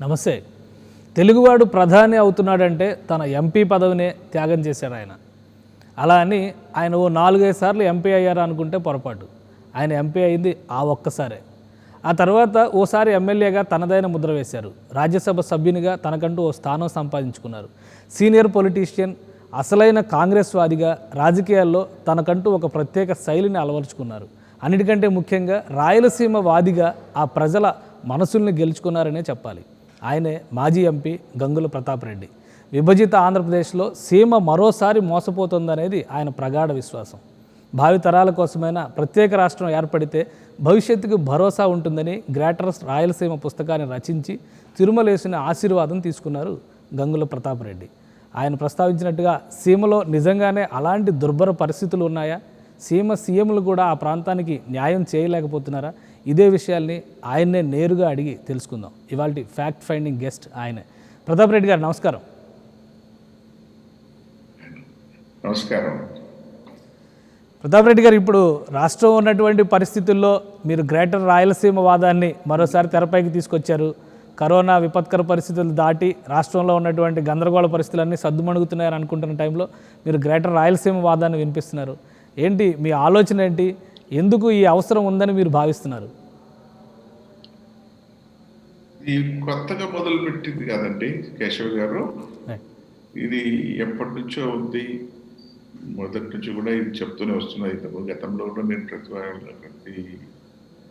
నమస్తే. తెలుగువాడు ప్రధాని అవుతున్నాడంటే తన ఎంపీ పదవినే త్యాగం చేశారు ఆయన. అలా అని ఆయన ఓ 4-5 సార్లు ఎంపీ అయ్యారు అనుకుంటే పొరపాటు. ఆయన ఎంపీ అయింది ఆ ఒక్కసారే. ఆ తర్వాత ఓసారి ఎమ్మెల్యేగా తనదైన ముద్ర వేశారు. రాజ్యసభ సభ్యునిగా తనకంటూ ఓ స్థానం సంపాదించుకున్నారు. సీనియర్ పొలిటీషియన్, అసలైన కాంగ్రెస్ వాదిగా రాజకీయాల్లో తనకంటూ ఒక ప్రత్యేక శైలిని అలవరుచుకున్నారు. అన్నిటికంటే ముఖ్యంగా రాయలసీమ వాదిగా ఆ ప్రజల మనసుల్ని గెలుచుకున్నారనే చెప్పాలి. ఆయనే మాజీ ఎంపీ గంగుల ప్రతాప్ రెడ్డి. విభజిత ఆంధ్రప్రదేశ్లో సీమ మరోసారి మోసపోతుందనేది ఆయన ప్రగాఢ విశ్వాసం. భావితరాల కోసమైనా ప్రత్యేక రాష్ట్రం ఏర్పడితే భవిష్యత్తుకు భరోసా ఉంటుందని గ్రేటర్ రాయలసీమ పుస్తకాన్ని రచించి తిరుమలేసిన ఆశీర్వాదం తీసుకున్నారు గంగుల ప్రతాప్ రెడ్డి. ఆయన ప్రస్తావించినట్టుగా సీమలో నిజంగానే అలాంటి దుర్భర పరిస్థితులు ఉన్నాయా? సీమ సీఎంలు కూడా ఆ ప్రాంతానికి న్యాయం చేయలేకపోతున్నారా? ఇదే విషయాల్ని ఆయన్నే నేరుగా అడిగి తెలుసుకుందాం. ఇవాల్టి ఫ్యాక్ట్ ఫైండింగ్ గెస్ట్ ఆయనే. ప్రతాప్ రెడ్డి గారు నమస్కారం. నమస్కారం. ప్రతాప్ రెడ్డి గారు, ఇప్పుడు రాష్ట్రం ఉన్నటువంటి పరిస్థితుల్లో మీరు గ్రేటర్ రాయలసీమ వాదాన్ని మరోసారి తెరపైకి తీసుకొచ్చారు. కరోనా విపత్కర పరిస్థితులు దాటి రాష్ట్రంలో ఉన్నటువంటి గందరగోళ పరిస్థితులన్నీ సద్దుమణుగుతున్నాయని అనుకుంటున్న టైంలో మీరు గ్రేటర్ రాయలసీమ వాదాన్ని వినిపిస్తున్నారు. ఏంటి మీ ఆలోచన ఏంటి? ఎందుకు ఈ అవసరం ఉందని మీరు భావిస్తున్నారు? ఈ కొత్తగా మొదలుపెట్టింది కాదండి కేశవ్ గారు, ఇది ఎప్పటి నుంచో ఉంది. మొదటి నుంచి కూడా ఇది చెప్తూనే వస్తున్నది. గతంలో కూడా నేను ప్రతి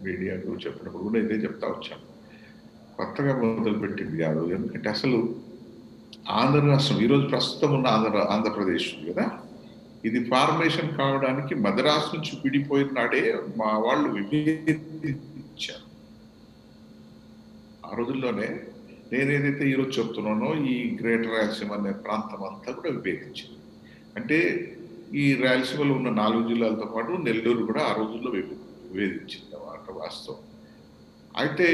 మీడియాకు చెప్పినప్పుడు కూడా ఇదే చెప్తా వచ్చాను. కొత్తగా మొదలుపెట్టింది కాదు. ఎందుకంటే అసలు ఆంధ్ర రాష్ట్రం ఈరోజు ప్రస్తుతం ఉన్న ఆంధ్రప్రదేశ్ కదా, ఇది ఫార్మేషన్ కావడానికి మద్రాసు నుంచి విడిపోయిన నాడే మా వాళ్ళు విభేదించారు. ఆ రోజుల్లోనే నేనేదైతే ఈరోజు చెప్తున్నానో ఈ గ్రేటర్ రాయలసీమ అనే ప్రాంతం అంతా కూడా విభేదించింది. అంటే ఈ రాయలసీమలో ఉన్న 4 జిల్లాలతో పాటు నెల్లూరు కూడా ఆ రోజుల్లో విభేదించింది అన్నమాట వాస్తవం. అయితే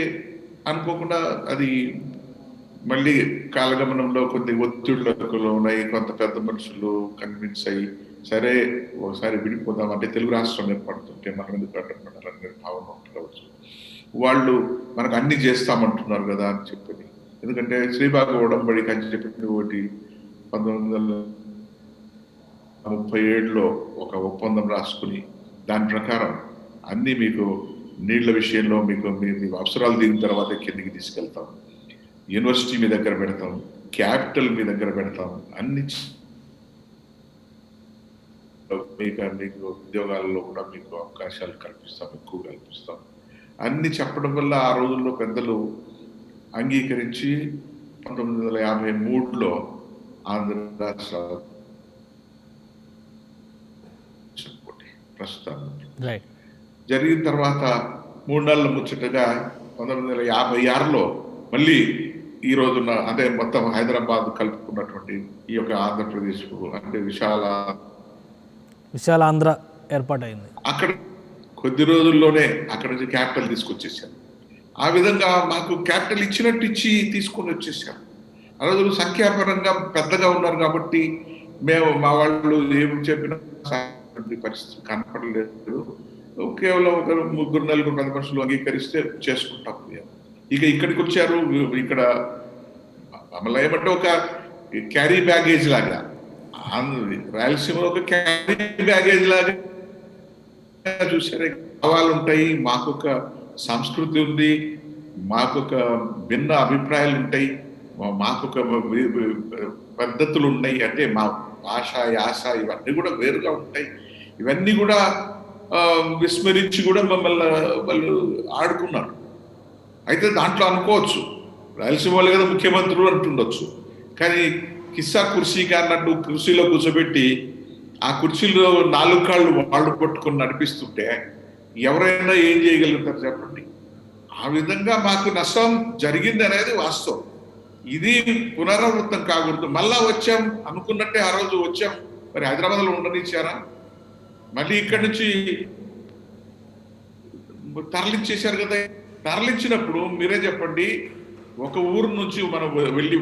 అనుకోకుండా అది మళ్ళీ కాలగమనంలో కొన్ని ఒత్తిళ్లు ఉన్నాయి. కొంత పెద్ద మనుషులు కన్విన్స్ అయ్యి సరే ఒకసారి విడిపోదాం అంటే తెలుగు రాష్ట్రం ఏర్పడుతుంటే మనం ఎందుకు అడ్డపడాలనే భావన ఉండవచ్చు. వాళ్ళు మనకు అన్ని చేస్తామంటున్నారు కదా అని చెప్పి, ఎందుకంటే శ్రీబాగ ఉడంబడిక అని చెప్పి ఒకటి 1937లో ఒక ఒప్పందం రాసుకుని దాని ప్రకారం అన్ని మీకు నీళ్ల విషయంలో మీకు అవసరాలు దీని తర్వాత కిందికి తీసుకెళ్తాం, యూనివర్సిటీ మీ దగ్గర పెడతాం, క్యాపిటల్ మీ దగ్గర పెడతాం, అన్ని మీకు ఉద్యోగాల్లో కూడా మీకు అవకాశాలు కల్పిస్తాం, ఎక్కువ కల్పిస్తాం అన్ని చెప్పడం వల్ల ఆ రోజుల్లో పెద్దలు అంగీకరించి 1953లో ఆంధ్ర రాష్ట్ర ప్రస్తుతాన్ని జరిగిన తర్వాత 3 నెలల ముచ్చటగా 1956లో మళ్ళీ ఈ రోజున అంటే మొత్తం హైదరాబాద్ కలుపుకున్నటువంటి ఈ యొక్క ఆంధ్రప్రదేశ్ అంటే విశాల ఆంధ్ర ఏర్పాటైంది. అక్కడ కొద్ది రోజుల్లోనే అక్కడ నుంచి క్యాపిటల్ తీసుకొచ్చేసారు. ఆ విధంగా మాకు క్యాపిటల్ ఇచ్చినట్టు ఇచ్చి తీసుకొని వచ్చేసారు. ఆ రోజులు సంఖ్యాపరంగా పెద్దగా ఉన్నారు కాబట్టి మేము మా వాళ్ళు ఏమి చెప్పినా పరిస్థితి కనపడలేదు. కేవలం ఒక 3-4 పెద్ద మనుషులు అంగీకరిస్తే చేసుకుంటాం. ఇక ఇక్కడికి వచ్చారు. ఇక్కడ మమ్మల్ని ఏమంటే ఒక క్యారీ బ్యాగేజ్ లాగా రాయలసీమలో ఒక క్యారీ బ్యాగేజ్ లాగా చూసారే. భావాలు ఉంటాయి, మాకొక సంస్కృతి ఉంది, మాకొక భిన్న అభిప్రాయాలు ఉంటాయి, మాకొక పద్ధతులు ఉన్నాయి. అంటే మా భాష యాస ఇవన్నీ కూడా వేరుగా ఉంటాయి. ఇవన్నీ కూడా విస్మరించి కూడా మమ్మల్ని వాళ్ళు ఆడుకున్నారు. అయితే దాంట్లో అనుకోవచ్చు రాయలసీమ వాళ్ళు కదా ముఖ్యమంత్రులు అంటుండొచ్చు, కానీ కిస్సా కుర్సీగా అన్నట్టు కుర్చీలో కూర్చోబెట్టి ఆ కుర్చీలో 4 కాళ్ళు వాళ్ళు పట్టుకొని నడిపిస్తుంటే ఎవరైనా ఏం చేయగలుగుతారు చెప్పండి. ఆ విధంగా మాకు నష్టం జరిగింది అనేది వాస్తవం. ఇది పునరావృతం కాకూడదు. మళ్ళా వచ్చాం అనుకున్నట్టే ఆ రోజు వచ్చాం, మరి హైదరాబాద్లో ఉండనిచ్చారా? మళ్ళీ ఇక్కడి నుంచి తరలించేశారు కదా. తరలించినప్పుడు మీరే చెప్పండి, ఒక ఊరు నుంచి మనం వెళ్ళి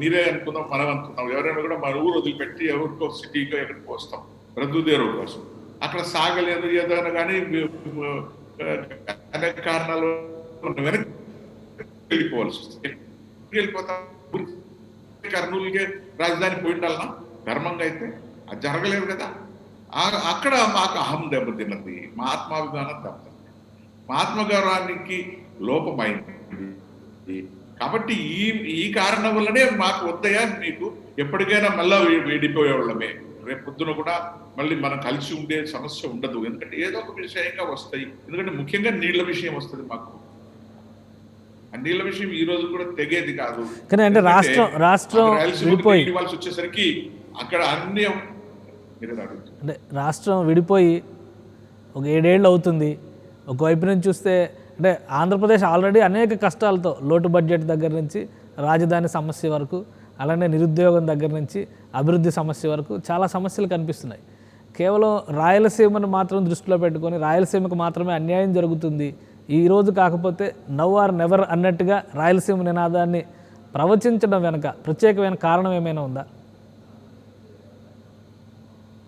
మీరే అనుకుందాం, మనం అనుకుందాం, ఎవరైనా కూడా మన ఊరు వదిలిపెట్టి ఎవరికో సిటీకో ఎక్కడికి వస్తాం బ్రతుకుదేరు కోసం. అక్కడ సాగలేదు ఏదైనా కానీ అనేక కారణాలు వెనక్కి వెళ్ళిపోవాల్సి వస్తుంది. వెళ్ళిపోతాం, కర్నూలుకే రాజధాని పోయి ఉండాలన్నా ధర్మంగా అయితే అది జరగలేదు కదా. అక్కడ మాకు అహం దెబ్బతిన్నది, మా ఆత్మాభిమానం దెబ్బతిన్నది, మా ఆత్మగౌరవానికి లోపమైంది. కాబట్టి ఈ ఈ కారణం వల్లనే మాకు వద్దయా, మీకు ఎప్పటికైనా మళ్ళా విడిపోయేవాళ్ళమే, రేపు పొద్దున కూడా మళ్ళీ మనం కలిసి ఉండే సమస్య ఉండదు. ఎందుకంటే ఏదో ఒక విషయంగా వస్తాయి. ఎందుకంటే ముఖ్యంగా నీళ్ల విషయం వస్తుంది మాకు. ఆ నీళ్ల విషయం ఈ రోజు కూడా తెగేది కాదు. కానీ అంటే రాష్ట్రం విడిపోయి ఇవ్వాల్సి వచ్చేసరికి అక్కడ అన్ని అంటే రాష్ట్రం విడిపోయి ఒక 7 ఏళ్ళు అవుతుంది. ఒకవైపు నుంచి చూస్తే అంటే ఆంధ్రప్రదేశ్ ఆల్రెడీ అనేక కష్టాలతో, లోటు బడ్జెట్ దగ్గర నుంచి రాజధాని సమస్య వరకు, అలానే నిరుద్యోగం దగ్గర నుంచి అభివృద్ధి సమస్య వరకు చాలా సమస్యలు కనిపిస్తున్నాయి. కేవలం రాయలసీమను మాత్రం దృష్టిలో పెట్టుకొని రాయలసీమకు మాత్రమే అన్యాయం జరుగుతుంది, ఈ రోజు కాకపోతే నవ్ ఆర్ నెవర్ అన్నట్టుగా రాయలసీమ నినాదాన్ని ప్రవచించడం వెనక ప్రత్యేకమైన కారణం ఏమైనా ఉందా?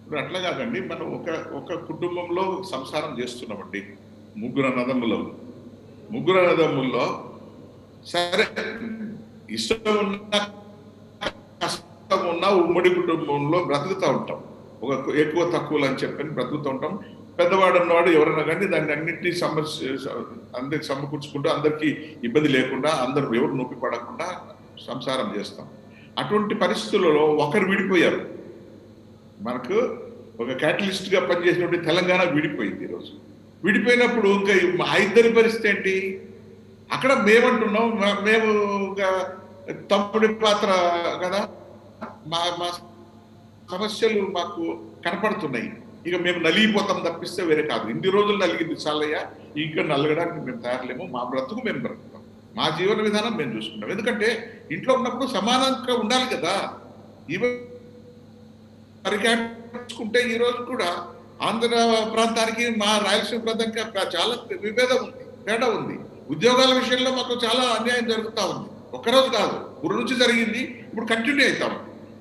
ఇప్పుడు అట్లా కాదండి, మనం ఒక కుటుంబంలో సంసారం చేస్తున్నామండి. ముగ్గురు అన్నదమ్ముల్లో సరే ఇష్టం ఉన్న కష్టం ఉన్న ఉమ్మడి కుటుంబంలో బ్రతుకుతూ ఉంటాం. ఒక ఎక్కువ తక్కువలు అని చెప్పని బ్రతుకుతూ ఉంటాం. పెద్దవాడు అన్నవాడు ఎవరైనా కానీ దాన్ని అన్నింటినీ అందరికి సమకూర్చుకుంటూ, అందరికీ ఇబ్బంది లేకుండా, అందరు ఎవరు నొప్పి పడకుండా సంసారం చేస్తాం. అటువంటి పరిస్థితులలో ఒకరు విడిపోయారు. మనకు ఒక క్యాటలిస్ట్ గా పనిచేసినటువంటి తెలంగాణ విడిపోయింది. ఈరోజు విడిపోయినప్పుడు ఇంకా మా ఇద్దరి పరిస్థితి ఏంటి? అక్కడ మేమంటున్నాం, మేము తమ్ముడి పాత్ర కదా, మా సమస్యలు మాకు కనపడుతున్నాయి, ఇక మేము నలిగిపోతాం తప్పిస్తే వేరే కాదు. ఇన్ని రోజులు నలిగింది చాలయ్యా, ఇంకా నలగడానికి మేము తయారులేము, మా బ్రతుకు మేము బ్రతుకుతాం, మా జీవన విధానం మేము చూసుకుంటాం. ఎందుకంటే ఇంట్లో ఉన్నప్పుడు సమానంగా ఉండాలి కదా. పరికాచుకుంటే ఈ రోజు కూడా ఆంధ్ర ప్రాంతానికి మా రాయలసీమ ప్రాంతానికి చాలా విభేదం ఉంది, తేడా ఉంది. ఉద్యోగాల విషయంలో మాకు చాలా అన్యాయం జరుగుతూ ఉంది. ఒక్కరోజు కాదు, గురు నుంచి జరిగింది, ఇప్పుడు కంటిన్యూ అవుతాం.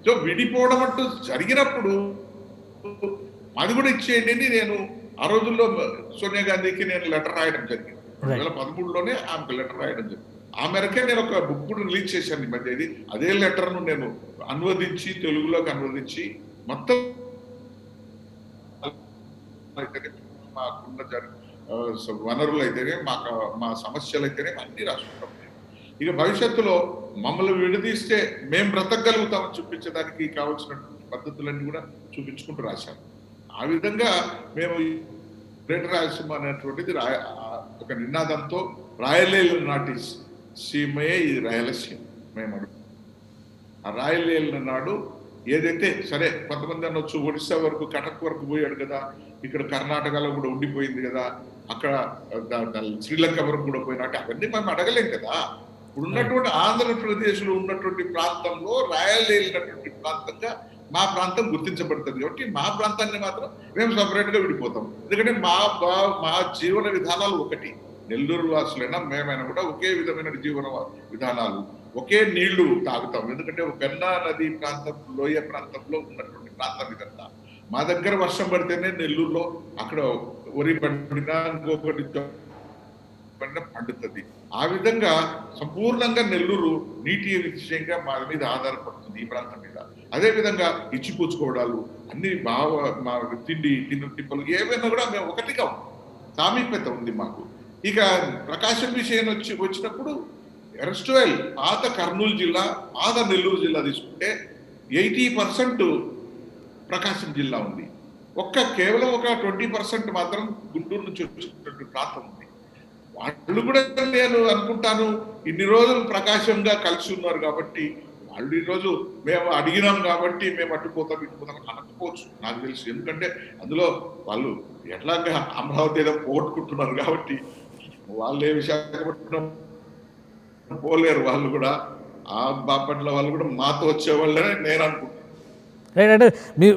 సో విడిపోవడం అంటూ జరిగినప్పుడు అది కూడా ఇచ్చేయండి అని నేను ఆ రోజుల్లో సోనియా గాంధీకి నేను లెటర్ రాయడం జరిగింది. 2013లోనే ఆమెకు లెటర్ రాయడం జరిగింది. ఆ మేరకే నేను ఒక బుక్ కూడా రిలీజ్ చేశాను ఈ మధ్య. ఇది అదే లెటర్ను నేను అనువదించి తెలుగులోకి అనువదించి మొత్తం మాకున్న వనరులు అయితేనే, మా సమస్యలు అయితేనే అన్ని రాసుకుంటాం. ఇక భవిష్యత్తులో మమ్మల్ని విడదీస్తే మేము బ్రతకగలుగుతామని చూపించడానికి కావాల్సిన పద్ధతులన్నీ కూడా చూపించుకుంటూ రాశాను. ఆ విధంగా మేము గ్రేటర్ రాయలసీమ అనేటువంటిది ఒక నినాదంతో రాయలేలు నాటి సీమయే ఈ రాయలసీమ మేము అడుగు. ఆ రాయలేలు నాడు ఏదైతే సరే, కొంతమంది అనొచ్చు ఒడిశా వరకు, కటక్ వరకు పోయాడు కదా, ఇక్కడ కర్ణాటకలో కూడా ఉండిపోయింది కదా, అక్కడ శ్రీలంక వరకు కూడా పోయినట్టు అవన్నీ మనం అడగలేం కదా. ఇప్పుడు ఉన్నటువంటి ఆంధ్రప్రదేశ్ లో ఉన్నటువంటి ప్రాంతంలో రాయలేలినటువంటి ప్రాంతంగా మా ప్రాంతం గుర్తించబడుతుంది. కాబట్టి మా ప్రాంతాన్ని మాత్రం మేము సపరేట్ గా విడిపోతాం. ఎందుకంటే మా జీవన విధానాలు ఒకటి. నెల్లూరు వాసులైనా మేమైనా కూడా ఒకే విధమైన జీవన విధానాలు, ఒకే నీళ్లు తాగుతాం. ఎందుకంటే పెన్నా నది ప్రాంతం, లోయ ప్రాంతంలో ఉన్నటువంటి ప్రాంతం ఇదంతా. మా దగ్గర వర్షం పడితేనే నెల్లూరులో అక్కడ వరి పండినా ఇంకొకటి పండుతుంది. ఆ విధంగా సంపూర్ణంగా నెల్లూరు నీటి విషయంగా మా మీద ఆధారపడుతుంది, ఈ ప్రాంతం మీద. అదే విధంగా ఇచ్చిపుచ్చుకోవడాలు అన్ని మా తిండి తిప్పలు ఏమైనా కూడా మేము ఒకటిగా సామీప్యత ఉంది మాకు. ఇక ప్రకాశం విషయం వచ్చినప్పుడు ఎరస్టువెల్ పాత కర్నూలు జిల్లా, పాత నెల్లూరు జిల్లా తీసుకుంటే 80% ప్రకాశం జిల్లా ఉంది. కేవలం ఒక 20% మాత్రం గుంటూరు నుంచి వచ్చినటువంటి ప్రాంతం ఉంది. వాళ్ళు కూడా నేను అనుకుంటాను ఇన్ని రోజులు ప్రకాశంగా కలిసి ఉన్నారు కాబట్టి వాళ్ళు ఈరోజు మేము అడిగినాం కాబట్టి మేము ఇటుపోతాం అనకపోవచ్చు నాకు తెలుసు. ఎందుకంటే అందులో వాళ్ళు ఎట్లాగా అమరావతి ఏదో పోగొట్టుకుంటున్నారు కాబట్టి వాళ్ళే విశాఖపట్నం పోలేరు. వాళ్ళు కూడా ఆ బాపట్ల వాళ్ళు కూడా మాతో వచ్చేవాళ్ళని నేను అనుకుంటున్నాను. రైట్. అంటే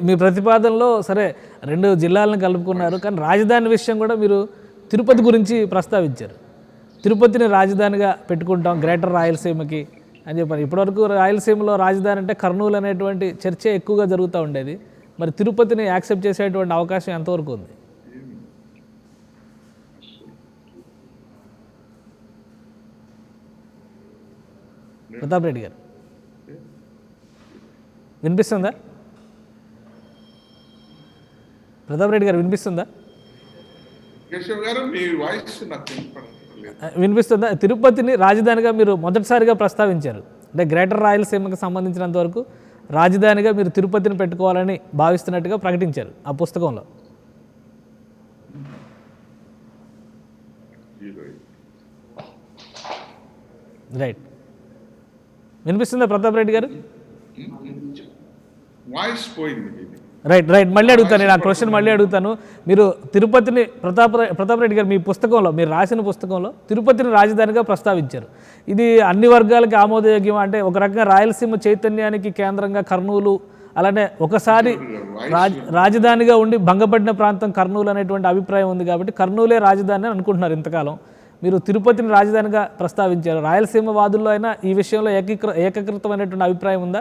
మీ ప్రతిపాదనలో సరే 2 జిల్లాలను కలుపుకున్నారు, కానీ రాజధాని విషయం కూడా మీరు తిరుపతి గురించి ప్రస్తావించారు. తిరుపతిని రాజధానిగా పెట్టుకుంటాం గ్రేటర్ రాయలసీమకి అని చెప్పారు. ఇప్పటివరకు రాయలసీమలో రాజధాని అంటే కర్నూలు అనేటువంటి చర్చ ఎక్కువగా జరుగుతూ ఉండేది. మరి తిరుపతిని యాక్సెప్ట్ చేసేటువంటి అవకాశం ఎంతవరకు ఉంది? ప్రతాప్ రెడ్డి గారు వినిపిస్తుందా? ప్రతాప్ రెడ్డి గారు వినిపిస్తుందా? కేశవ్ గారు మీ వాయిస్ నాకు వినపడలేదు. వినిపిస్తుందా? తిరుపతిని రాజధానిగా మీరు మొదటిసారిగా ప్రస్తావించారు. అంటే గ్రేటర్ రాయలసీమకు సంబంధించినంత వరకు రాజధానిగా మీరు తిరుపతిని పెట్టుకోవాలని భావిస్తున్నట్టుగా ప్రకటించారు ఆ పుస్తకంలో. రైట్. వినిపిస్తుందా ప్రతాప్ రెడ్డి గారు? వాయిస్ పోయింది మీది. రైట్ రైట్ మళ్ళీ అడుగుతాను, నేను ఆ క్వశ్చన్ మళ్ళీ అడుగుతాను. మీరు తిరుపతిని ప్రతాప్ రెడ్డి గారు మీ పుస్తకంలో, మీరు రాసిన పుస్తకంలో తిరుపతిని రాజధానిగా ప్రస్తావించారు. ఇది అన్ని వర్గాలకి ఆమోదయోగ్యం. అంటే ఒక రకంగా రాయలసీమ చైతన్యానికి కేంద్రంగా కర్నూలు, అలానే ఒకసారి రాజధానిగా ఉండి భంగపడిన ప్రాంతం కర్నూలు అనేటువంటి అభిప్రాయం ఉంది కాబట్టి కర్నూలే రాజధాని అని అనుకుంటున్నారు ఇంతకాలం. మీరు తిరుపతిని రాజధానిగా ప్రస్తావించారు. రాయలసీమ వాదుల్లో అయినా ఈ విషయంలో ఏకీకృతమైనటువంటి అభిప్రాయం ఉందా?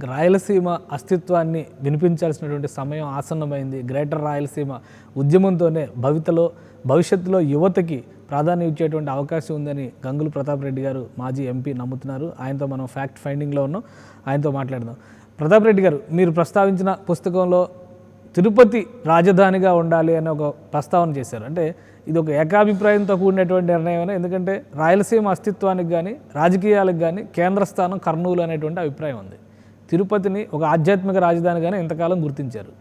రాయలసీమ అస్తిత్వాన్ని వినిపించాల్సినటువంటి సమయం ఆసన్నమైంది. గ్రేటర్ రాయలసీమ ఉద్యమంతోనే భవిష్యత్తులో యువతకి ప్రాధాన్యం ఇచ్చేటువంటి అవకాశం ఉందని గంగుల ప్రతాప్ రెడ్డి గారు మాజీ ఎంపీ నమ్ముతున్నారు. ఆయనతో మనం ఫ్యాక్ట్ ఫైండింగ్లో ఉన్నాం, ఆయనతో మాట్లాడదాం. ప్రతాప్ రెడ్డి గారు, మీరు ప్రస్తావించిన పుస్తకంలో తిరుపతి రాజధానిగా ఉండాలి అనే ఒక ప్రస్తావన చేశారు. అంటే ఇది ఒక ఏకాభిప్రాయంతో కూడినటువంటి నిర్ణయం. ఎందుకంటే రాయలసీమ అస్తిత్వానికి కానీ రాజకీయాలకు కానీ కేంద్ర స్థానం కర్నూలు అనేటువంటి అభిప్రాయం ఉంది. తిరుపతిని ఒక ఆధ్యాత్మిక రాజధానిగానే ఇంతకాలం గుర్తించారు.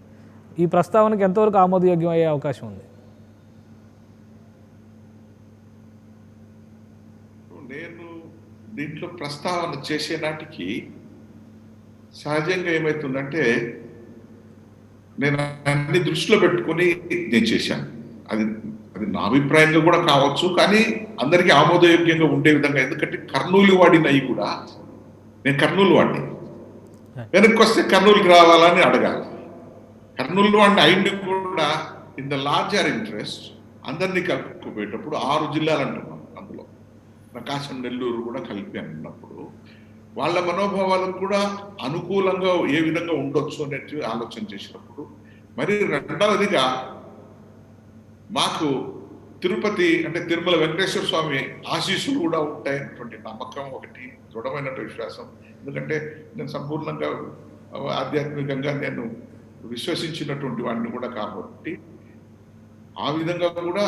ఈ ప్రస్తావనకి ఎంతవరకు ఆమోదయోగ్యం అయ్యే అవకాశం ఉంది? నేను దీంట్లో ప్రస్తావన చేసే నాటికి సహజంగా ఏమవుతుందంటే నేను అన్ని దృష్టిలో పెట్టుకుని నేను చేశాను. అది అది నా అభిప్రాయంగా కూడా కావచ్చు, కానీ అందరికీ ఆమోదయోగ్యంగా ఉండే విధంగా. ఎందుకంటే కర్నూలు వాడినవి కూడా నేను కర్నూలు వాడిని, వెనక్కి వస్తే కర్నూలుకి రావాలని అడగాలి. కర్నూలు వాడిని అయింది కూడా ఇన్ ద లార్జర్ ఇంట్రెస్ట్ అందరినీ కలుపుకుపోయేటప్పుడు 6 జిల్లాలు అంటున్నాం. అందులో ప్రకాశం, నెల్లూరు కూడా కలిపి అన్నప్పుడు వాళ్ళ మనోభావాలకు కూడా అనుకూలంగా ఏ విధంగా ఉండొచ్చు అనేది ఆలోచన చేసినప్పుడు, మరి రెండవదిగా మాకు తిరుపతి అంటే తిరుమల వెంకటేశ్వర స్వామి ఆశీస్సులు కూడా ఉంటాయన్నటువంటి నమ్మకం ఒకటి, దృఢమైనటువంటి విశ్వాసం. ఎందుకంటే నేను సంపూర్ణంగా ఆధ్యాత్మికంగా నేను విశ్వసించినటువంటి వాడిని కూడా కాబట్టి ఆ విధంగా కూడా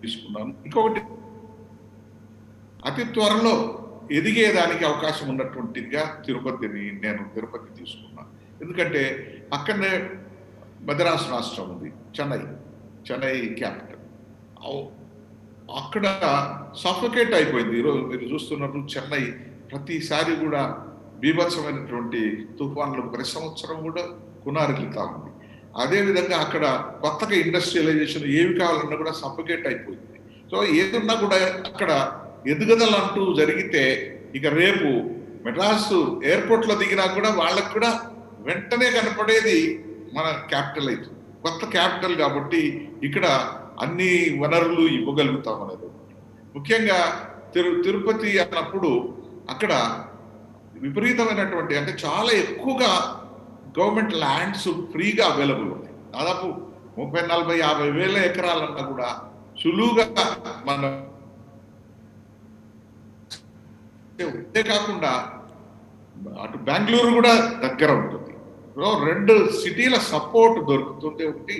తీసుకున్నాను. ఇంకొకటి, అతి త్వరలో ఎదిగేదానికి అవకాశం ఉన్నటువంటిదిగా నేను తిరుపతి తీసుకున్నాను. ఎందుకంటే అక్కడనే మద్రాసు రాష్ట్రం ఉంది, చెన్నై క్యాపిటల్. అక్కడ సఫోకేట్ అయిపోయింది. ఈరోజు మీరు చూస్తున్నప్పుడు చెన్నై ప్రతిసారి కూడా బీభత్సమైనటువంటి తుఫాన్లు ప్రతి సంవత్సరం కూడా కునారిల్లుతా ఉంది. అదేవిధంగా అక్కడ కొత్తగా ఇండస్ట్రియలైజేషన్ ఏవి కావాలన్నా కూడా సఫోకేట్ అయిపోయింది. సో ఏదున్నా కూడా అక్కడ ఎదుగుదల అంటూ జరిగితే ఇక రేపు మెడ్రాసు ఎయిర్పోర్ట్లో దిగినా కూడా వాళ్ళకు కూడా వెంటనే కనపడేది మన క్యాపిటల్ అయితే, కొత్త క్యాపిటల్ కాబట్టి ఇక్కడ అన్ని వనరులు ఇవ్వగలుగుతాం అనేది. ముఖ్యంగా తిరుపతి అన్నప్పుడు అక్కడ విపరీతమైనటువంటి, అంటే చాలా ఎక్కువగా గవర్నమెంట్ ల్యాండ్స్ ఫ్రీగా అవైలబుల్ ఉన్నాయి. దాదాపు 30, 40, 50 వేల ఎకరాలన్నా కూడా సులువుగా మన కాకుండా అటు బెంగళూరు కూడా దగ్గర ఉంటుంది. 2 సిటీల సపోర్ట్ దొరుకుతుంది ఒకటి.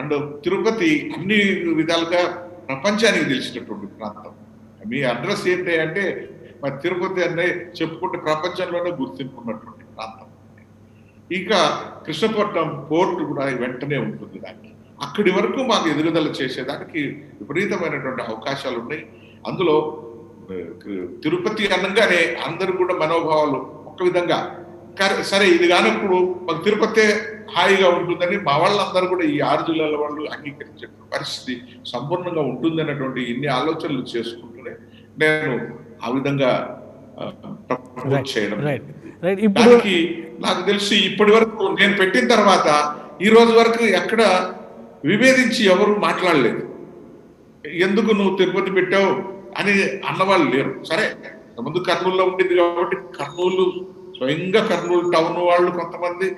అండ్ తిరుపతి అన్ని విధాలుగా ప్రపంచానికి తెలిసినటువంటి ప్రాంతం. మీ అడ్రస్ ఏంటి అంటే మరి తిరుపతి అనే చెప్పుకుంటే ప్రపంచంలోనే గుర్తింపున్నటువంటి ప్రాంతం. ఇక కృష్ణపట్నం పోర్టు కూడా వెంటనే ఉంటుంది. దానికి అక్కడి వరకు మాకు ఎదుగుదల చేసేదానికి విపరీతమైనటువంటి అవకాశాలు ఉన్నాయి. అందులో తిరుపతి అనగానే అందరూ కూడా మనోభావాలు ఒక విధంగా, సరే ఇది కానప్పుడు మాకు తిరుపతి హాయిగా ఉంటుందని మా వాళ్ళందరూ కూడా ఈ 6 జిల్లాల వాళ్ళు అంగీకరించే పరిస్థితి సంపూర్ణంగా ఉంటుంది అన్నటువంటి ఇన్ని ఆలోచనలు చేసుకుంటూనే నేను ఆ విధంగా చేయడం. దానికి నాకు తెలిసి ఇప్పటి వరకు నేను పెట్టిన తర్వాత ఈ రోజు వరకు ఎక్కడ విభేదించి ఎవరు మాట్లాడలేదు. ఎందుకు నువ్వు తిరుపతి పెట్టావు అని అన్నవాళ్ళు లేరు. సరే, ముందు కర్నూలులో ఉండేది కాబట్టి స్వయంగా కర్నూలు టౌన్ వాళ్ళు కొంతమంది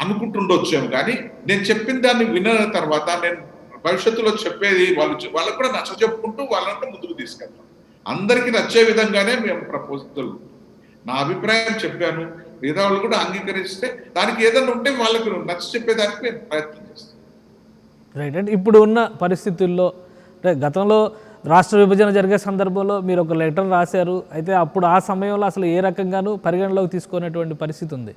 అనుకుంటుండొచ్చాము. కానీ నేను చెప్పిన దాన్ని విన్న తర్వాత నేను భవిష్యత్తులో చెప్పేది వాళ్ళకు కూడా నచ్చ చెప్పుకుంటూ వాళ్ళంటే ముందుకు తీసుకెళ్తాం. అందరికీ నచ్చే విధంగానే మేము ప్రపోజల్. నా అభిప్రాయం చెప్పాను. మిగతా వాళ్ళు కూడా అంగీకరిస్తే దానికి ఏదైనా ఉంటే వాళ్ళకు నచ్చ చెప్పేదానికి నేను ప్రయత్నం చేస్తాను. రైట్. అంటే ఇప్పుడు ఉన్న పరిస్థితుల్లో అంటే గతంలో రాష్ట్ర విభజన జరిగే సందర్భంలో మీరు ఒక లెటర్ రాశారు. అయితే అప్పుడు ఆ సమయంలో అసలు ఏ రకంగానూ పరిగణలోకి తీసుకునేటువంటి పరిస్థితి ఉంది.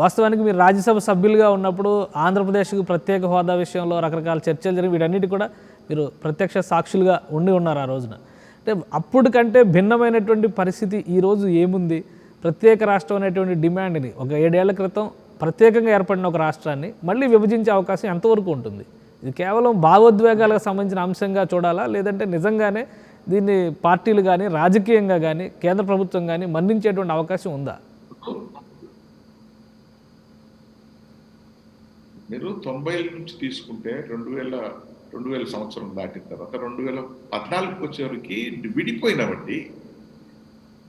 వాస్తవానికి మీరు రాజ్యసభ సభ్యులుగా ఉన్నప్పుడు ఆంధ్రప్రదేశ్కు ప్రత్యేక హోదా విషయంలో రకరకాల చర్చలు జరిగి వీటన్నిటి కూడా మీరు ప్రత్యక్ష సాక్షులుగా ఉన్నారు ఆ రోజున. అంటే అప్పుడు కంటే భిన్నమైనటువంటి పరిస్థితి ఈరోజు ఏముంది? ప్రత్యేక రాష్ట్రం అనేటువంటి డిమాండ్ని ఒక 7 ఏళ్ల క్రితం ప్రత్యేకంగా ఏర్పడిన ఒక రాష్ట్రాన్ని మళ్ళీ విభజించే అవకాశం ఎంతవరకు ఉంటుంది? ఇది కేవలం భావోద్వేగాలకు సంబంధించిన అంశంగా చూడాలా, లేదంటే నిజంగానే దీన్ని పార్టీలు కానీ రాజకీయంగా కానీ కేంద్ర ప్రభుత్వం కానీ మన్నించేటువంటి అవకాశం ఉందా? మీరు 90 నుంచి తీసుకుంటే 2000 సంవత్సరం దాటిన తర్వాత 2014కి వచ్చేవరకు విడిపోయినామండి.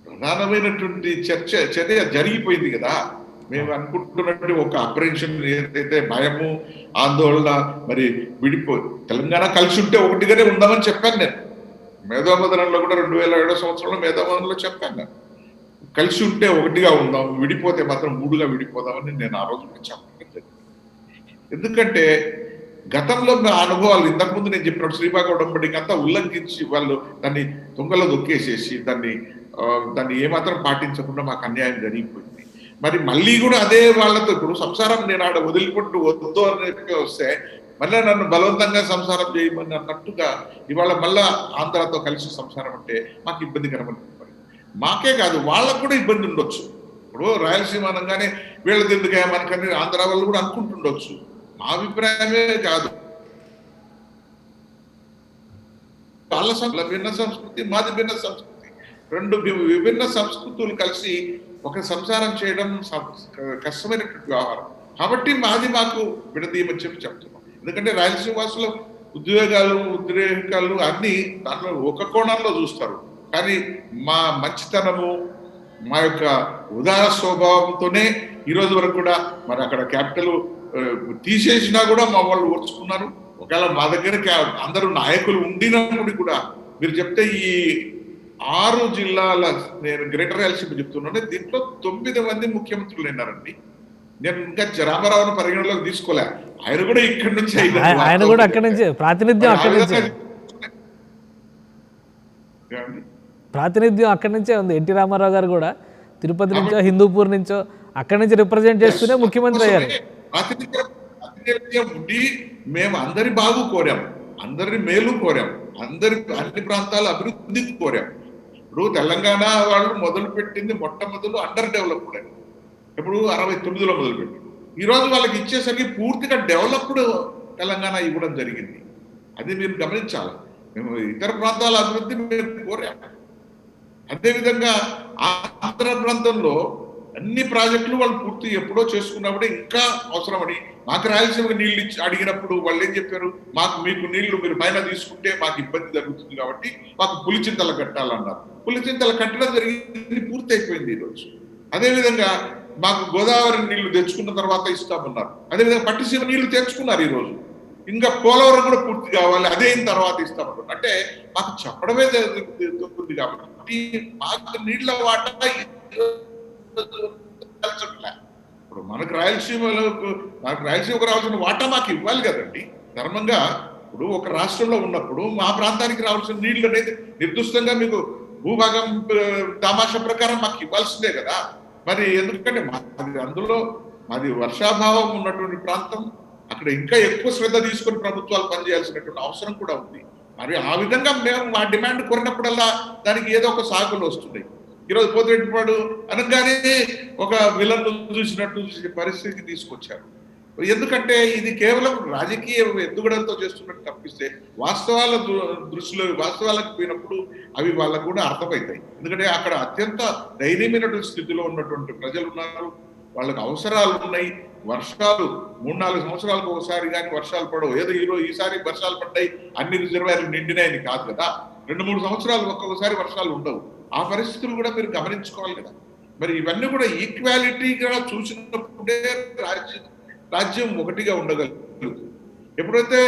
ప్రధానమైనటువంటి చర్య జరిగిపోయింది కదా. మేము అనుకుంటున్నటువంటి ఒక అప్రెన్షన్ ఏదైతే భయము, ఆందోళన, మరి తెలంగాణ కలిసి ఉంటే ఒకటిగానే ఉందామని చెప్పాను నేను. మేధోమదనంలో కూడా 2007 సంవత్సరంలో మేధోమదనంలో చెప్పాను నేను. కలిసి ఉంటే ఒకటిగా ఉందాం, విడిపోతే మాత్రం 3గా విడిపోదామని నేను ఆ రోజు చెప్పడం జరిగింది. ఎందుకంటే గతంలో నా అనుభవాలు ఇంతకుముందు నేను చెప్పినప్పుడు శ్రీబాగ్ ఉడంబడికి అంతా ఉల్లంఘించి వాళ్ళు దాన్ని తుంగలో దొక్కేసేసి దాన్ని ఏమాత్రం పాటించకుండా మాకు అన్యాయం జరిగిపోయింది. మరి మళ్ళీ కూడా అదే వాళ్ళతో ఇప్పుడు సంసారం నేను ఆడ వదిలిపెట్టు వద్దు అని వస్తే మళ్ళీ నన్ను బలవంతంగా సంసారం చేయమని అన్నట్టుగా ఇవాళ మళ్ళా ఆంధ్రాతో కలిసి సంసారం అంటే మాకు ఇబ్బందికరమని మాకే కాదు వాళ్ళకు కూడా ఇబ్బంది ఉండొచ్చు. ఇప్పుడు రాయలసీమ అనగానే వీళ్ళది ఎందుకు మనకని ఆంధ్ర వాళ్ళు కూడా అనుకుంటుండొచ్చు. మా అభిప్రాయమే కాదు. వాళ్ళ భిన్న సంస్కృతి, మాది భిన్న సంస్కృతి. 2 విభిన్న సంస్కృతులు కలిసి ఒక సంసారం చేయడం కష్టమైనటువంటి వ్యవహారం. కాబట్టి మాకు విడదీయమని చెప్తున్నాం. ఎందుకంటే రాయలసీమ వాసుల ఉద్రేకాలు అన్ని దాంట్లో ఒక కోణంలో చూస్తారు. కానీ మా మంచితనము, మా యొక్క ఉదార స్వభావంతోనే ఈరోజు వరకు కూడా మరి అక్కడ క్యాపిటల్ తీసేసినా కూడా మా వాళ్ళు ఓర్చుకున్నారు. ఒకవేళ మా దగ్గర అందరూ నాయకులు ఉండినప్పుడు కూడా మీరు చెప్తే ఈ 6 జిల్లాల నేను గ్రేటర్ రాయలసీమ చెప్తున్నాను, దీంట్లో 9 మంది ముఖ్యమంత్రులు అయినారండి. నేను ఇంకా రామారావును పరిగణలోకి తీసుకోలే. ఆయన కూడా ఇక్కడి నుంచి ఆయన కూడా అక్కడి నుంచే ప్రాతినిధ్యం అక్కడి నుంచే ఉంది. ఎన్టీ రామారావు గారు కూడా తిరుపతి నుంచో హిందూపూర్ నుంచో అక్కడి నుంచి రిప్రజెంట్ చేస్తూనే ముఖ్యమంత్రి అయ్యారు. ప్రాతినిధ్యం ఉండి మేము అందరి బాగు కోరాం, అందరి మేలు కోరాం, అన్ని ప్రాంతాల అభివృద్ధికి కోరాం. ఇప్పుడు తెలంగాణ వాళ్ళు మొదలు పెట్టింది మొట్టమొదలు అండర్ డెవలప్డ్ అని. ఇప్పుడు 69లో మొదలుపెట్టి ఈరోజు వాళ్ళకి ఇచ్చేసరికి పూర్తిగా డెవలప్డ్ తెలంగాణ ఇవ్వడం జరిగింది. అది మీరు గమనించాలి. మేము ఇతర ప్రాంతాల అభివృద్ధి మేము కోరాం. అదేవిధంగా ఆంధ్ర ప్రాంతంలో అన్ని ప్రాజెక్టులు వాళ్ళు పూర్తి ఎప్పుడో చేసుకున్నప్పుడు ఇంకా అవసరమని మాకు రాయలసీమకు నీళ్లు అడిగినప్పుడు వాళ్ళు ఏం చెప్పారు, మీకు నీళ్లు మీరు పైన తీసుకుంటే మాకు ఇబ్బంది జరుగుతుంది కాబట్టి మాకు పులిచింతలు కట్టాలన్నారు. పులిచింతలు కట్టడం జరిగింది, పూర్తి అయిపోయింది ఈరోజు. అదేవిధంగా మాకు గోదావరి నీళ్లు తెచ్చుకున్న తర్వాత ఇస్తామన్నారు. అదేవిధంగా పట్టిసీమ నీళ్లు తెచ్చుకున్నారు ఈరోజు. ఇంకా పోలవరం కూడా పూర్తి కావాలి, అదే అయిన తర్వాత ఇస్తామన్నారు. అంటే మాకు చెప్పడమే జరుగుతుంది కాబట్టి మాకు నీళ్ల వాటా ఇప్పుడు మనకు రాయలసీమకు రావాల్సిన వాటా మాకు ఇవ్వాలి కదండి ధర్మంగా. ఇప్పుడు ఒక రాష్ట్రంలో ఉన్నప్పుడు మా ప్రాంతానికి రావాల్సిన నీళ్లు అనేది నిర్దిష్టంగా మీకు భూభాగం తమాషా ప్రకారం మాకు ఇవ్వాల్సిందే కదా. మరి ఎందుకంటే మాది వర్షాభావం ఉన్నటువంటి ప్రాంతం, అక్కడ ఇంకా ఎక్కువ శ్రద్ధ తీసుకొని ప్రభుత్వాలు పనిచేయాల్సినటువంటి అవసరం కూడా ఉంది. మరి ఆ విధంగా మేము మా డిమాండ్ కోరినప్పుడల్లా దానికి ఏదో ఒక సాగులు వస్తున్నాయి. ఈరోజు పోతిరెడ్డిపాడు అనగానే ఒక విలన్ చూసినట్టు చూసే పరిస్థితికి తీసుకొచ్చారు. ఎందుకంటే ఇది కేవలం రాజకీయ ఎత్తుగడలతో చేస్తున్నట్టు తప్పిస్తే వాస్తవాలకు పోయినప్పుడు అవి వాళ్ళకు కూడా అర్థమవుతాయి. ఎందుకంటే అక్కడ అత్యంత ధైర్యమైనటువంటి స్థితిలో ఉన్నటువంటి ప్రజలు ఉన్నారు, వాళ్ళకి అవసరాలు ఉన్నాయి. వర్షాలు 3-4 సంవత్సరాలకు ఒకసారి కానీ వర్షాలు పడవు. ఏదో ఈసారి వర్షాలు పడ్డాయి అన్ని రిజర్వాయర్లు నిండినాయని కాదు కదా. 2-3 సంవత్సరాలు ఒక్కొక్కసారి వర్షాలు ఉండవు. ఆ పరిస్థితులు కూడా మీరు గమనించుకోవాలి కదా. మరి ఇవన్నీ కూడా ఈక్వాలిటీగా చూసినప్పుడే రాజ్యం ఒకటిగా ఎప్పుడైతే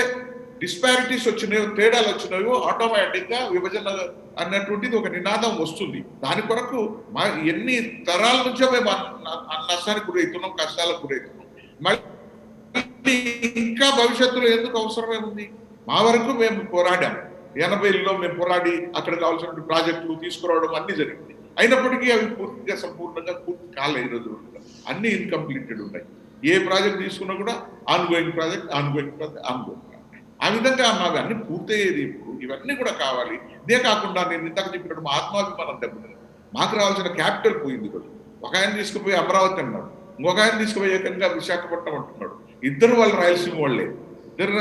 డిస్పారిటీస్ వచ్చినాయో, తేడాలు వచ్చినాయో, ఆటోమేటిక్ గా విభజన అన్నటువంటిది ఒక నినాదం వస్తుంది. దాని కొరకు మా ఎన్ని తరాల నుంచో మేము నష్టానికి గురవుతున్నాం, కష్టాలకు గురవుతున్నాం. మళ్ళీ ఇంకా భవిష్యత్తులో ఎందుకు అవసరమే ఉంది? మా వరకు మేము పోరాడాం. 80లో మేము పోరాడి అక్కడ కావాల్సిన ప్రాజెక్టులు తీసుకురావడం అన్ని జరిగింది. అయినప్పటికీ అవి పూర్తిగా సంపూర్ణంగా పూర్తి కాలే. ఈ రోజు అన్ని ఇన్కంప్లీటెడ్ ఉన్నాయి. ఏ ప్రాజెక్ట్ తీసుకున్నా కూడా ఆన్గోయింగ్ ప్రాజెక్ట్. ఆ విధంగా మావి అన్ని పూర్తయ్యేది. ఇప్పుడు ఇవన్నీ కూడా కావాలి. ఇదే కాకుండా నేను ఇంతకు చెప్పినట్టు మా ఆత్మాభిమానం దెబ్బతింది. మాకు రావాల్సిన క్యాపిటల్ పోయింది. ఒక ఆయన తీసుకుపోయి అమరావతి అన్నాడు, ఇంకొక ఆయన తీసుకుపోయి ఏకంగా విశాఖపట్నం అంటున్నాడు. ఇద్దరు వాళ్ళు రాయలసీమ వాళ్ళే, ఇద్దరు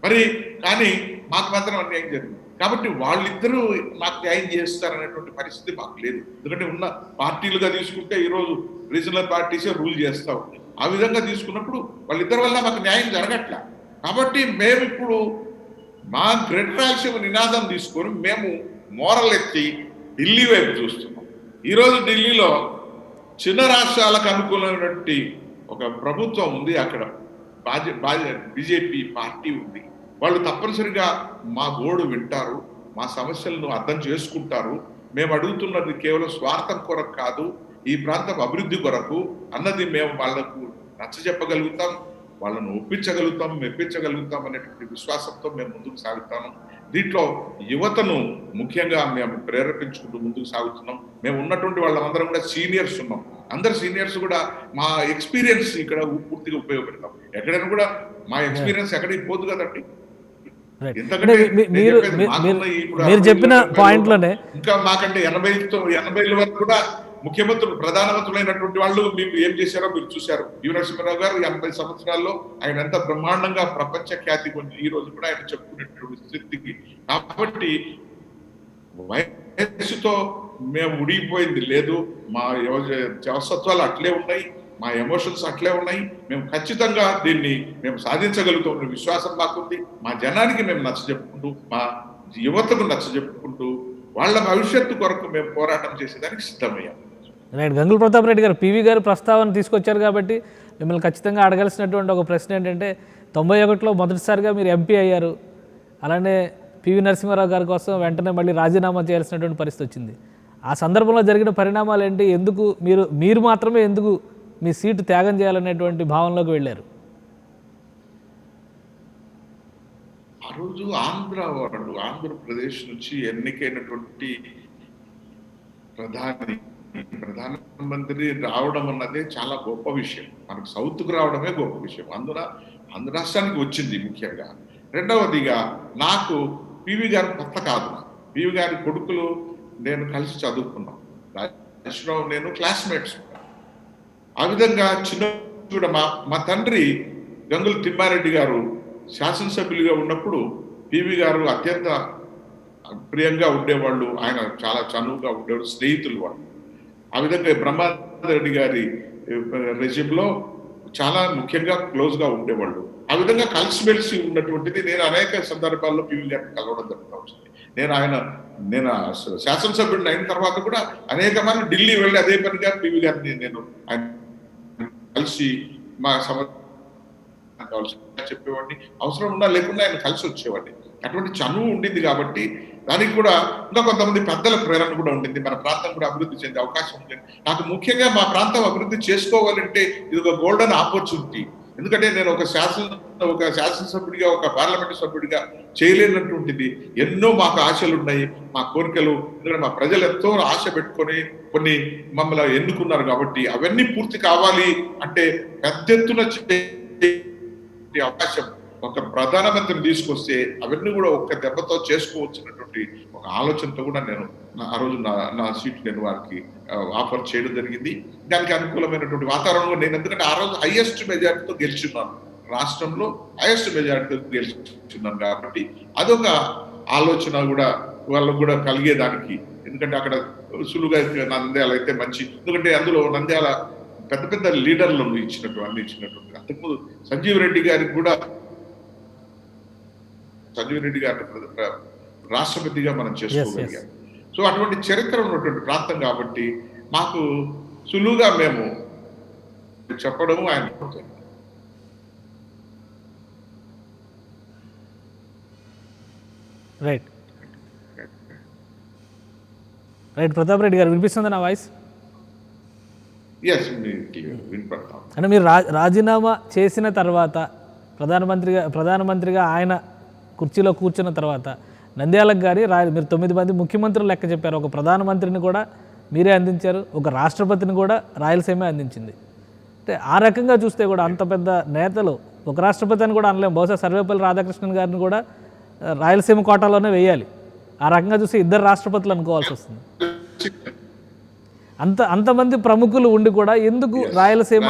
మరి కానీ మాకు మాత్రం అన్యాయం జరిగింది. కాబట్టి వాళ్ళిద్దరూ మాకు న్యాయం చేస్తారనేటువంటి పరిస్థితి మాకు లేదు. ఎందుకంటే ఉన్న పార్టీలుగా తీసుకుంటే ఈరోజు రీజనల్ పార్టీసే రూల్ చేస్తా ఉన్నాయి. ఆ విధంగా తీసుకున్నప్పుడు వాళ్ళిద్దరి వల్ల మాకు న్యాయం జరగట్లా. కాబట్టి మేము ఇప్పుడు మా గ్రేటర్ రాయలసీమ నినాదం తీసుకొని మేము మోరల్ ఎత్తి ఢిల్లీ వైపు చూస్తున్నాం. ఈరోజు ఢిల్లీలో చిన్న రాష్ట్రాలకు అనుకూలమైనటువంటి ఒక ప్రభుత్వం ఉంది. అక్కడ బీజేపీ పార్టీ ఉంది. వాళ్ళు తప్పనిసరిగా మా గోడు వింటారు, మా సమస్యలను అర్థం చేసుకుంటారు. మేము అడుగుతున్నది కేవలం స్వార్థం కొరకు కాదు, ఈ ప్రాంతం అభివృద్ధి కొరకు అన్నది మేము వాళ్లకు నచ్చజెప్పగలుగుతాం, వాళ్ళను ఒప్పించగలుగుతాం, మెప్పించగలుగుతాం అనేటువంటి విశ్వాసంతో మేము ముందుకు సాగుతాము. దీంట్లో యువతను ముఖ్యంగా మేము ప్రేరేపించుకుంటూ ముందుకు సాగుతున్నాం. మేము ఉన్నటువంటి వాళ్ళందరం కూడా సీనియర్స్ ఉన్నాం. అందరు సీనియర్స్ కూడా మా ఎక్స్పీరియన్స్ ఇక్కడ పూర్తిగా ఉపయోగపెడతాం. ఎక్కడైనా కూడా మా ఎక్స్పీరియన్స్ ఎక్కడికి పోదు కదండి. మీరు చెప్పిన పాయింట్లోనే ఇంకా మాకంటే 80ల వరకు కూడా ముఖ్యమంత్రులు, ప్రధానమంత్రులైనటువంటి వాళ్ళు మీకు ఏం చేశారో మీరు చూశారు. నరసింహారావు గారు 80 సంవత్సరాల్లో ఆయన ఎంత బ్రహ్మాండంగా ప్రపంచ ఖ్యాతి పొంది ఈ రోజు కూడా ఆయన చెప్పుకునేటువంటి స్థితికి. కాబట్టి వయస్సుతో మేము ఉడిగిపోయింది లేదు. మా జవసత్వాలు అట్లే ఉన్నాయి, మా ఎమోషన్స్ అట్లే ఉన్నాయి. మేము ఖచ్చితంగా దీన్ని మేము సాధించగలుగుతాం విశ్వాసం మాకుంది. మా జనానికి మేము నచ్చజెప్పుకుంటూ, మా యువతకు నచ్చజెప్పుకుంటూ వాళ్ళ భవిష్యత్తు కొరకు మేము పోరాటం చేసేదానికి సిద్ధమయ్యాం. రైట్. గంగుల ప్రతాప్ రెడ్డి గారు, పివి గారు ప్రస్తావన తీసుకొచ్చారు కాబట్టి మిమ్మల్ని ఖచ్చితంగా అడగాల్సినటువంటి ఒక ప్రశ్న ఏంటంటే 91లో మొదటిసారిగా మీరు ఎంపీ అయ్యారు. అలానే పివి నరసింహారావు గారి కోసం వెంటనే మళ్ళీ రాజీనామా చేయాల్సినటువంటి పరిస్థితి వచ్చింది. ఆ సందర్భంలో జరిగిన పరిణామాలు ఏంటి? ఎందుకు మీరు మాత్రమే ఎందుకు మీ సీటు త్యాగం చేయాలనేటువంటి భావనలోకి వెళ్ళారు? ఆ రోజు ఆంధ్రప్రదేశ్ నుంచి ఎన్నికైనటువంటి ప్రధానమంత్రి రావడం అన్నదే చాలా గొప్ప విషయం. మనకు సౌత్కు రావడమే గొప్ప విషయం. ఆంధ్ర రాష్ట్రానికి వచ్చింది ముఖ్యంగా. రెండవదిగా నాకు పివి గారు కొత్త కాదు. పివి గారి కొడుకులు నేను కలిసి చదువుకున్నాం. రాజేశ్వరరావు నేను క్లాస్మేట్స్. ఆ విధంగా కూడా మా తండ్రి గంగుల తిమ్మారెడ్డి గారు శాసనసభ్యులుగా ఉన్నప్పుడు పివి గారు అత్యంత ప్రియంగా ఉండేవాళ్ళు. ఆయన చాలా చనువుగా ఉండేవాడు, స్నేహితులు వాళ్ళు. ఆ విధంగా బ్రహ్మారెడ్డి గారి రెజిమ్లో చాలా ముఖ్యంగా క్లోజ్గా ఉండేవాళ్ళు. ఆ విధంగా కలిసిమెలిసి ఉన్నటువంటిది నేను అనేక సందర్భాల్లో పివి గారిని కలవడం జరుగుతూ వచ్చింది. నేను శాసనసభ్యుడిని అయిన తర్వాత కూడా అనేక మంది ఢిల్లీ వెళ్ళి అదే పనిగా పివి గారిని నేను ఆయన కలిసి మా చెప్పేవాడిని. అవసరం ఉన్నా లేకుండా ఆయన కలిసి వచ్చేవాడిని. అటువంటి చనువు ఉండింది కాబట్టి దానికి కూడా ఇంకా కొంతమంది పెద్దల ప్రేరణ కూడా ఉండింది. మన ప్రాంతం కూడా అభివృద్ధి చెందే అవకాశం ఉంది. నాకు ముఖ్యంగా మా ప్రాంతం అభివృద్ధి చేసుకోవాలంటే ఇది ఒక గోల్డెన్ ఆపర్చునిటీ. ఎందుకంటే నేను ఒక శాసనసభ్యుడిగా, ఒక పార్లమెంటు సభ్యుడిగా చేయలేనటువంటిది ఎన్నో మాకు ఆశలు ఉన్నాయి, మా కోరికలు. ఎందుకంటే మా ప్రజలు ఎంతో ఆశ పెట్టుకొని కొన్ని మమ్మల్ని ఎన్నుకున్నారు కాబట్టి అవన్నీ పూర్తి కావాలి అంటే పెద్ద ఎత్తున అవకాశం ఒక ప్రధానమంత్రిని తీసుకొస్తే అవన్నీ కూడా ఒక్క దెబ్బతో చేసుకోవచ్చినటువంటి ఒక ఆలోచనతో కూడా నేను ఆ రోజు నా సీట్ నేను వారికి ఆఫర్ చేయడం జరిగింది. దానికి అనుకూలమైనటువంటి వాతావరణంలో నేను, ఎందుకంటే ఆ రోజు హైయెస్ట్ మెజారిటీతో గెలిచున్నాను, రాష్ట్రంలో హైయెస్ట్ మెజారిటీతో గెలిచున్నాను కాబట్టి అదొక ఆలోచన కూడా వాళ్ళకు కూడా కలిగేదానికి. ఎందుకంటే అక్కడ సులువుగా నంద్యాల అయితే మంచి, ఎందుకంటే అందులో నంద్యాల పెద్ద పెద్ద లీడర్లు ఇచ్చినటువంటి అంతకుముందు సంజీవ్ రెడ్డి గారిని రాష్ట్రపతిగా మనం చేసుకోగలిగాం. సో అటువంటి చరిత్ర ఉన్నటువంటి ప్రాంతం కాబట్టి మాకు సులువుగా మేము చెప్పడము ఆయన రైట్ రైట్ ప్రతాప్ రెడ్డి గారు వినిపిస్తుందా నా వాయిస్? ఎస్, వినపడతాం. అంటే మీరు రాజీనామా చేసిన తర్వాత ప్రధానమంత్రిగా ఆయన కుర్చీలో కూర్చున్న తర్వాత నంద్యాలకు గారి మీరు 9 మంది ముఖ్యమంత్రులు లెక్క చెప్పారు. ఒక ప్రధానమంత్రిని కూడా మీరే అందించారు, ఒక రాష్ట్రపతిని కూడా రాయలసీమ అందించింది. అంటే ఆ రకంగా చూస్తే కూడా అంత పెద్ద నేతలు, ఒక రాష్ట్రపతి అని కూడా అనలేము, బహుశా సర్వేపల్లి రాధాకృష్ణన్ గారిని కూడా రాయలసీమ కోటాలోనే వేయాలి. ఆ రకంగా చూస్తే 2 రాష్ట్రపతులు అనుకోవాల్సి వస్తుంది. అంతమంది ప్రముఖులు ఉండి కూడా ఎందుకు రాయలసీమ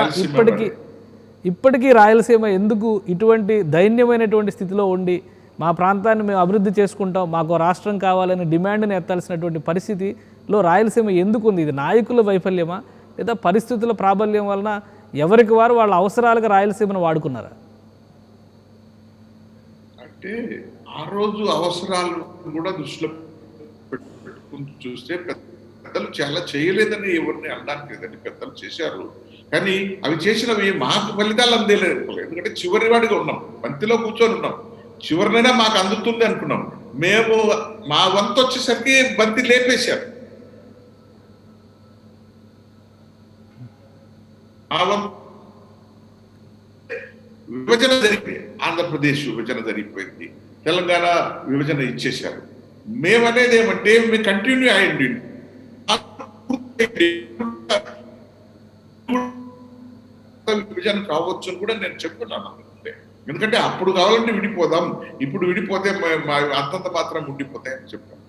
ఇప్పటికీ రాయలసీమ ఎందుకు ఇటువంటి దైన్యమైనటువంటి స్థితిలో ఉండి మా ప్రాంతాన్ని మేము అభివృద్ధి చేసుకుంటాం, మాకు రాష్ట్రం కావాలని డిమాండ్ని ఎత్తాల్సినటువంటి పరిస్థితిలో రాయలసీమ ఎందుకు ఉంది? ఇది నాయకుల వైఫల్యమా లేదా పరిస్థితుల ప్రాబల్యం వలన ఎవరికి వారు వాళ్ళ అవసరాలుగా రాయలసీమను వాడుకున్నారా? అంటే ఆ రోజు అవసరాలు కూడా దృష్టిలో పెట్టుకుని చూస్తే పెద్దలు చాలా చేయలేదని ఎవరిని అనడానికి లేదండి. పెద్దలు చేశారు, కానీ అవి చేసినవి మాకు ఫలితాలు అందేలేదు. ఎందుకంటే చివరి వాడిగా ఉన్నాం, బంతిలో కూర్చొని ఉన్నాం, చివరినైనా మాకు అందుతుంది అనుకున్నాం. మేము మా వంతు వచ్చేసరికి బంతి లేపేశారు. ఆ వంతు విభజన జరిగిపోయింది, ఆంధ్రప్రదేశ్ విభజన జరిగిపోయింది, తెలంగాణ విభజన ఇచ్చేశారు. మేమనేది ఏమంటే మేము కంటిన్యూ అయ్యండి, విభజన కావచ్చు అని కూడా నేను చెప్తున్నాను. ఎందుకంటే అప్పుడు కావాలంటే విడిపోదాం, ఇప్పుడు విడిపోతే అంతంత మాత్రం ఉండిపోతాయని చెప్పాను.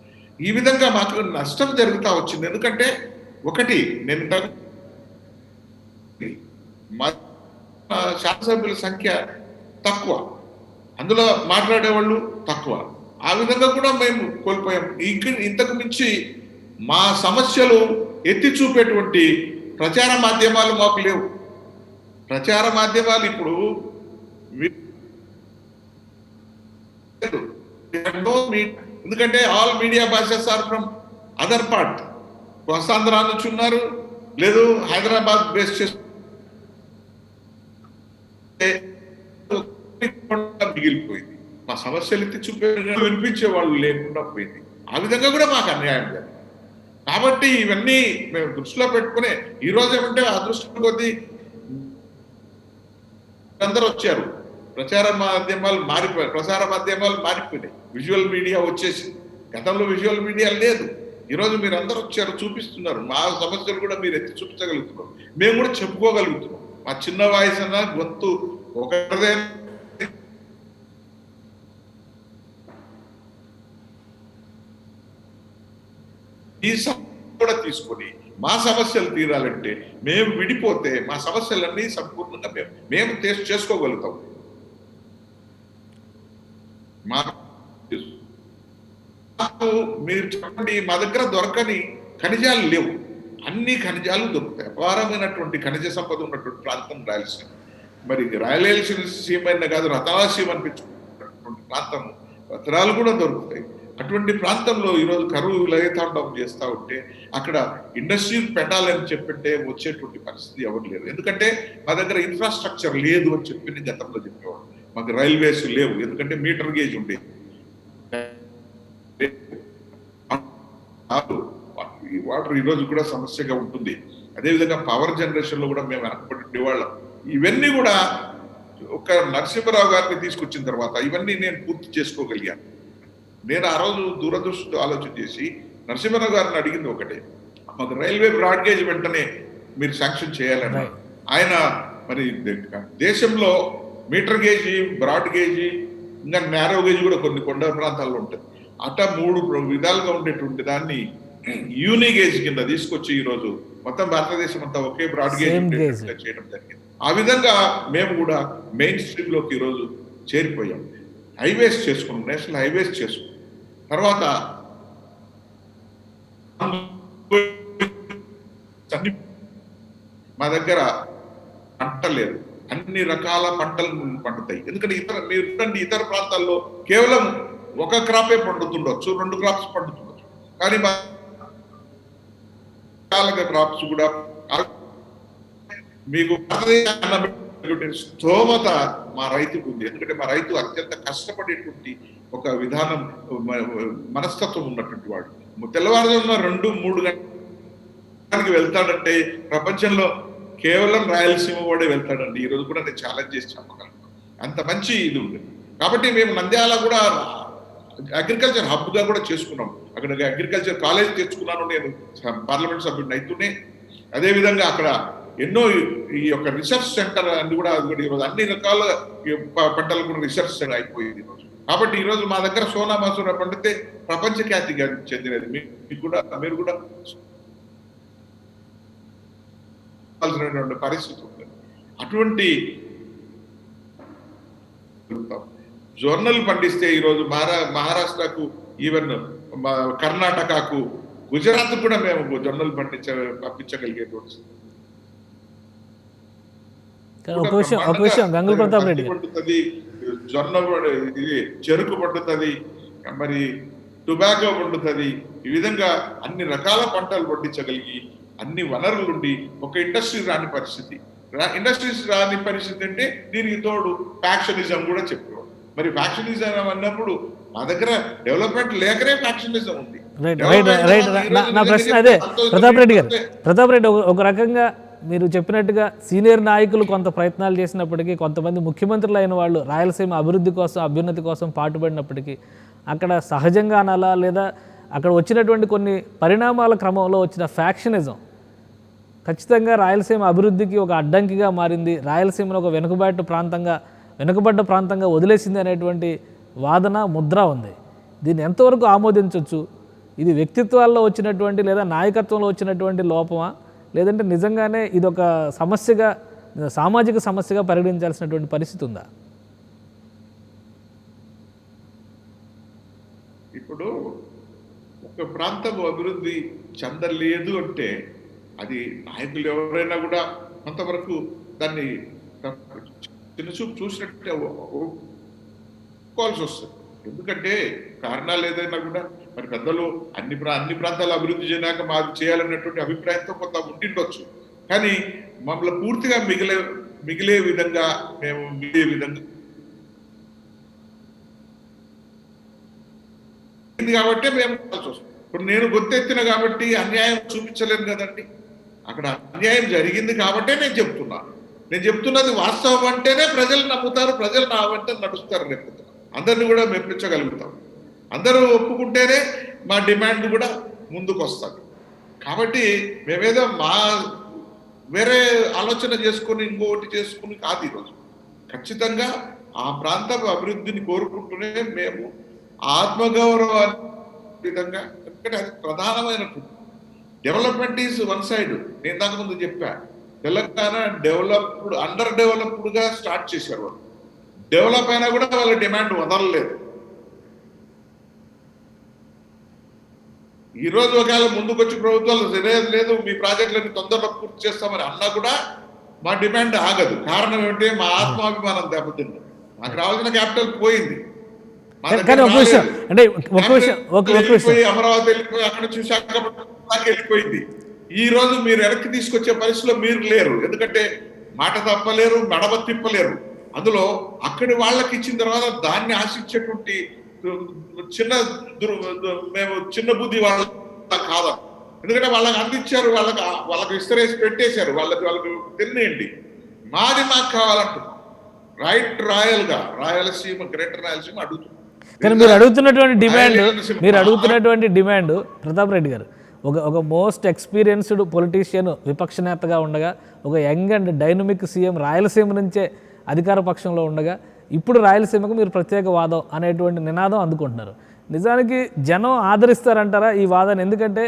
ఈ విధంగా మాకు నష్టం జరుగుతూ వచ్చింది. ఎందుకంటే ఒకటి, నేను శాసనసభ్యుల సంఖ్య తక్కువ, అందులో మాట్లాడేవాళ్ళు తక్కువ. ఆ విధంగా కూడా మేము కోల్పోయాం. ఇంతకు మించి మా సమస్యలు ఎత్తి చూపేటువంటి ప్రచార మాధ్యమాలు మాకు లేవు. ప్రచార మాధ్యమాలు ఇప్పుడు ఎందుకంటే all media bosses are from other part. Kostandhra నుంచి ఉన్నారు, లేదు హైదరాబాద్ బేస్ చేసి మిగిలిపోయింది. మా సమస్యలు ఎత్తి చూపే వినిపించే వాళ్ళు లేకుండా పోయింది. ఆ విధంగా కూడా మాకు అన్యాయం జరిగింది. కాబట్టి ఇవన్నీ మేము దృష్టిలో పెట్టుకునే ఈ రోజు ఏమంటే అదృష్టం కొద్దీ అందరూ వచ్చారు, ప్రసార మాధ్యమాలు మారిపోయినాయి, విజువల్ మీడియా వచ్చేసి. గతంలో విజువల్ మీడియా లేదు, ఈరోజు మీరు అందరూ వచ్చారు, చూపిస్తున్నారు. మా సమస్యలు కూడా మీరు ఎత్తి చూపించగలుగుతున్నారు, మేము కూడా చెప్పుకోగలుగుతున్నాం. మా చిన్న వాయిస్ అన్న గొంతు ఒకదే. ఈ కూడా తీసుకొని మా సమస్యలు తీరాలంటే మేము విడిపోతే మా సమస్యలన్నీ సంపూర్ణంగా మేము చేసుకోగలుగుతాం. మీరు చెప్పండి, మా దగ్గర దొరకని ఖనిజాలు లేవు, అన్ని ఖనిజాలు దొరుకుతాయి. అపారమైనటువంటి ఖనిజ సంపద ఉన్నటువంటి ప్రాంతం రాయలసీమ. మరి రాయలసీమ కాదు, రతనాసీమ అనిపించుకున్నటువంటి ప్రాంతం, రతనాలు కూడా దొరుకుతాయి. అటువంటి ప్రాంతంలో ఈరోజు కరువు లయతాండవం చేస్తూ ఉంటే అక్కడ ఇండస్ట్రీలు పెట్టాలని చెప్పంటే వచ్చేటువంటి పరిస్థితి ఎవరు లేరు. ఎందుకంటే మా దగ్గర ఇన్ఫ్రాస్ట్రక్చర్ లేదు అని చెప్పి గతంలో చెప్పేవాడు. మాకు రైల్వేస్ లేవు, ఎందుకంటే మీటర్ గేజ్ ఉండేది. వాటర్ ఈరోజు కూడా సమస్యగా ఉంటుంది. అదేవిధంగా పవర్ జనరేషన్ లో కూడా మేము వెనకబడి ఉండేవాళ్ళం. ఇవన్నీ కూడా ఒక నరసింహరావు గారిని తీసుకొచ్చిన తర్వాత ఇవన్నీ నేను పూర్తి చేసుకోగలిగాను. నేను ఆ రోజు దూరదృష్టితో ఆలోచన చేసి నరసింహరావు గారిని అడిగింది ఒకటే, మాకు రైల్వే బ్రాడ్ గేజ్ వెంటనే మీరు శాంక్షన్ చేయాలని. ఆయన మరి దేశంలో మీటర్ గేజీ, బ్రాడ్ గేజీ, ఇంకా నేరో గేజ్ కూడా కొన్ని కొండ ప్రాంతాల్లో ఉంటుంది. అట్లా 3 విధాలుగా ఉండేటువంటి దాన్ని యూని గేజ్ కింద తీసుకొచ్చి ఈరోజు మొత్తం భారతదేశం అంతా ఒకే బ్రాడ్ గేజ్ చేయడం జరిగింది. ఆ విధంగా మేము కూడా మెయిన్ స్ట్రీమ్ లోకి ఈరోజు చేరిపోయాం. హైవేస్ చేసుకున్నాం, నేషనల్ హైవేస్ చేసుకున్నాం. తర్వాత మా దగ్గర పంట లేదు, అన్ని రకాల పంటలు పండుతాయి. ఎందుకంటే ఇతర ప్రాంతాల్లో కేవలం ఒక క్రాపే పండుతుండొచ్చు, 2 క్రాప్స్ పండుతుండొచ్చు, కానీ మా క్రాప్స్ కూడా మీకు స్తోమత మా రైతుకు ఉంది. ఎందుకంటే మా రైతు అత్యంత కష్టపడేటువంటి ఒక విధానం, మనస్తత్వం ఉన్నటువంటి వాడు. తెల్లవారుజామున 2-3 గంటలకు వెళ్తాడంటే ప్రపంచంలో కేవలం రాయలసీమ వాడే వెళ్తాడండి. ఈ రోజు కూడా నేను ఛాలెంజ్ చేసి చెప్పగలను, అంత మంచి ఇది ఉంది. కాబట్టి మేము నంద్యాల కూడా అగ్రికల్చర్ హబ్ గా కూడా చేసుకున్నాం. అక్కడ అగ్రికల్చర్ కాలేజ్ తెచ్చుకున్నాను నేను పార్లమెంట్ సభ్యుడిని అయితేనే. అదేవిధంగా అక్కడ ఎన్నో ఈ యొక్క రీసెర్చ్ సెంటర్ అని కూడా ఈరోజు అన్ని రకాల పంటలు కూడా రీసెర్చ్ సెంటర్ అయిపోయింది ఈరోజు. కాబట్టి ఈరోజు మా దగ్గర సోనా మసూర పండితే ప్రపంచ ఖ్యాతిగా చెందినది. మీరు కూడా పరిస్థితి ఉంది. అటువంటి జొన్నలు పండిస్తే ఈరోజు మహారాష్ట్రకు, ఈవెన్ కర్ణాటకకు, గుజరాత్ కూడా మేము జొన్నలు పంపించగలిగేటువంటి ఒక విషయం గంగుల ప్రతాప్ రెడ్డి పండుతుంది, జొన్న ఇది చెరుకు పండుతుంది, మరి టొబాకో పండుతుంది. ఈ విధంగా అన్ని రకాల పంటలు పండించగలిగి అన్ని వనరులుండి ఒక ఇండస్ట్రీ రాని పరిస్థితి. ఇండస్ట్రీస్ రాని పరిస్థితి అంటే దీనికి తోడు ఫ్యాక్షనిజం కూడా చెప్పేవాడు. మరి ఫ్యాక్షనిజం అన్నప్పుడు మా దగ్గర డెవలప్మెంట్ లేకనే ఫ్యాక్షనిజం ఉంది. నా ప్రశ్న అదే ప్రతాప్ రెడ్డి ఒక రకంగా మీరు చెప్పినట్టుగా సీనియర్ నాయకులు కొంత ప్రయత్నాలు చేసినప్పటికీ, కొంతమంది ముఖ్యమంత్రులు అయిన వాళ్ళు రాయలసీమ అభివృద్ధి కోసం, అభ్యున్నతి కోసం పాటుపడినప్పటికీ అక్కడ సహజంగా అనాలా లేదా అక్కడ వచ్చినటువంటి కొన్ని పరిణామాల క్రమంలో వచ్చిన ఫ్యాక్షనిజం ఖచ్చితంగా రాయలసీమ అభివృద్ధికి ఒక అడ్డంకిగా మారింది, రాయలసీమను ఒక వెనుకబడ్డ ప్రాంతంగా వదిలేసింది అనేటువంటి వాదన ముద్ర ఉంది. దీన్ని ఎంతవరకు ఆమోదించవచ్చు? ఇది వ్యక్తిత్వాల్లో వచ్చినటువంటి లేదా నాయకత్వంలో వచ్చినటువంటి లోపమా, లేదంటే నిజంగానే ఇది ఒక సమస్యగా, సామాజిక సమస్యగా పరిగణించాల్సినటువంటి పరిస్థితి ఉందా? ఇప్పుడు ఒక ప్రాంతం అభివృద్ధి చెందలేదు అంటే అది నాయకులు ఎవరైనా కూడా కొంతవరకు దాన్ని చిన్నచూపు చూసినట్టే ఒప్పుకోవాల్సి వస్తుంది. ఎందుకంటే కారణాలు ఏదైనా కూడా మరి పెద్దలు అన్ని ప్రాంతాలు అభివృద్ధి చేయడాక మాకు చేయాలన్నటువంటి అభిప్రాయంతో కొంత ఉండిండొచ్చు. కానీ మమ్మల్ని పూర్తిగా మిగిలే విధంగా మేము మిగిలే విధంగా కాబట్టి మేము వస్తుంది. ఇప్పుడు నేను గొంతెత్తిన కాబట్టి అన్యాయం చూపించలేను కదండి. అక్కడ అన్యాయం జరిగింది కాబట్టే నేను చెప్తున్నాను. నేను చెప్తున్నది వాస్తవం అంటేనే ప్రజలు నమ్ముతారు, ప్రజలు నా వెంట నడుస్తారు. రేపు అందరిని కూడా మెప్పించగలుగుతాం. అందరూ ఒప్పుకుంటేనే మా డిమాండ్ కూడా ముందుకు వస్తుంది. కాబట్టి మేమేదో వేరే ఆలోచన చేసుకొని ఇంకొకటి చేసుకుని కాదు. ఈరోజు ఖచ్చితంగా ఆ ప్రాంత అభివృద్ధిని కోరుకుంటూనే మేము ఆత్మగౌరవ విధంగా, ఎందుకంటే అది ప్రధానమైన డెవలప్మెంట్ ఈజ్ వన్ సైడ్. నేను దాని ముందు చెప్పా, తెలంగాణ అండర్ డెవలప్డ్ గా స్టార్ట్ చేశారు. వాళ్ళు డెవలప్ అయినా కూడా వాళ్ళ డిమాండ్ వదలలేదు. ఈ రోజు ఒకవేళ ముందుకొచ్చి ప్రభుత్వాలు లేదు మీ ప్రాజెక్టులను తొందరగా పూర్తి చేస్తామని అన్నా కూడా మా డిమాండ్ ఆగదు. కారణం ఏమిటి? మా ఆత్మాభిమానం దెబ్బతింది. మాకు రావాల్సిన క్యాపిటల్ పోయింది. అమరావతి వెళ్ళిపోయి అక్కడ నుంచి విశాఖపట్నం వెళ్ళిపోయింది. ఈ రోజు మీరు వెనక్కి తీసుకొచ్చే పరిస్థితిలో మీరు లేరు. ఎందుకంటే మాట తప్పలేరు, మెడబ తిప్పలేరు. అందులో అక్కడి వాళ్ళకి ఇచ్చిన తర్వాత దాన్ని ఆశించేటువంటి మేము చిన్న బుద్ధి వాళ్ళ కాదు. ఎందుకంటే వాళ్ళకి అందించారు, వాళ్ళకి విస్తరేసి పెట్టేశారు. వాళ్ళకి తినేయండి, మాకు కావాలంటున్నాం. రాయలసీమ గ్రేటర్ రాయలసీమ అడుగుతున్నాం. కానీ మీరు అడుగుతున్నటువంటి డిమాండ్ ప్రతాప్ రెడ్డి గారు ఒక మోస్ట్ ఎక్స్పీరియన్స్డ్ పొలిటీషియన్ విపక్ష నేతగా ఉండగా, ఒక young and dynamic CM Rayalaseema నుంచే అధికార పక్షంలో ఉండగా, ఇప్పుడు రాయలసీమకు మీరు ప్రత్యేక వాదం అనేటువంటి నినాదం అందుకుంటున్నారు. నిజానికి జనం ఆదరిస్తారంటారా ఈ వాదాన్ని? ఎందుకంటే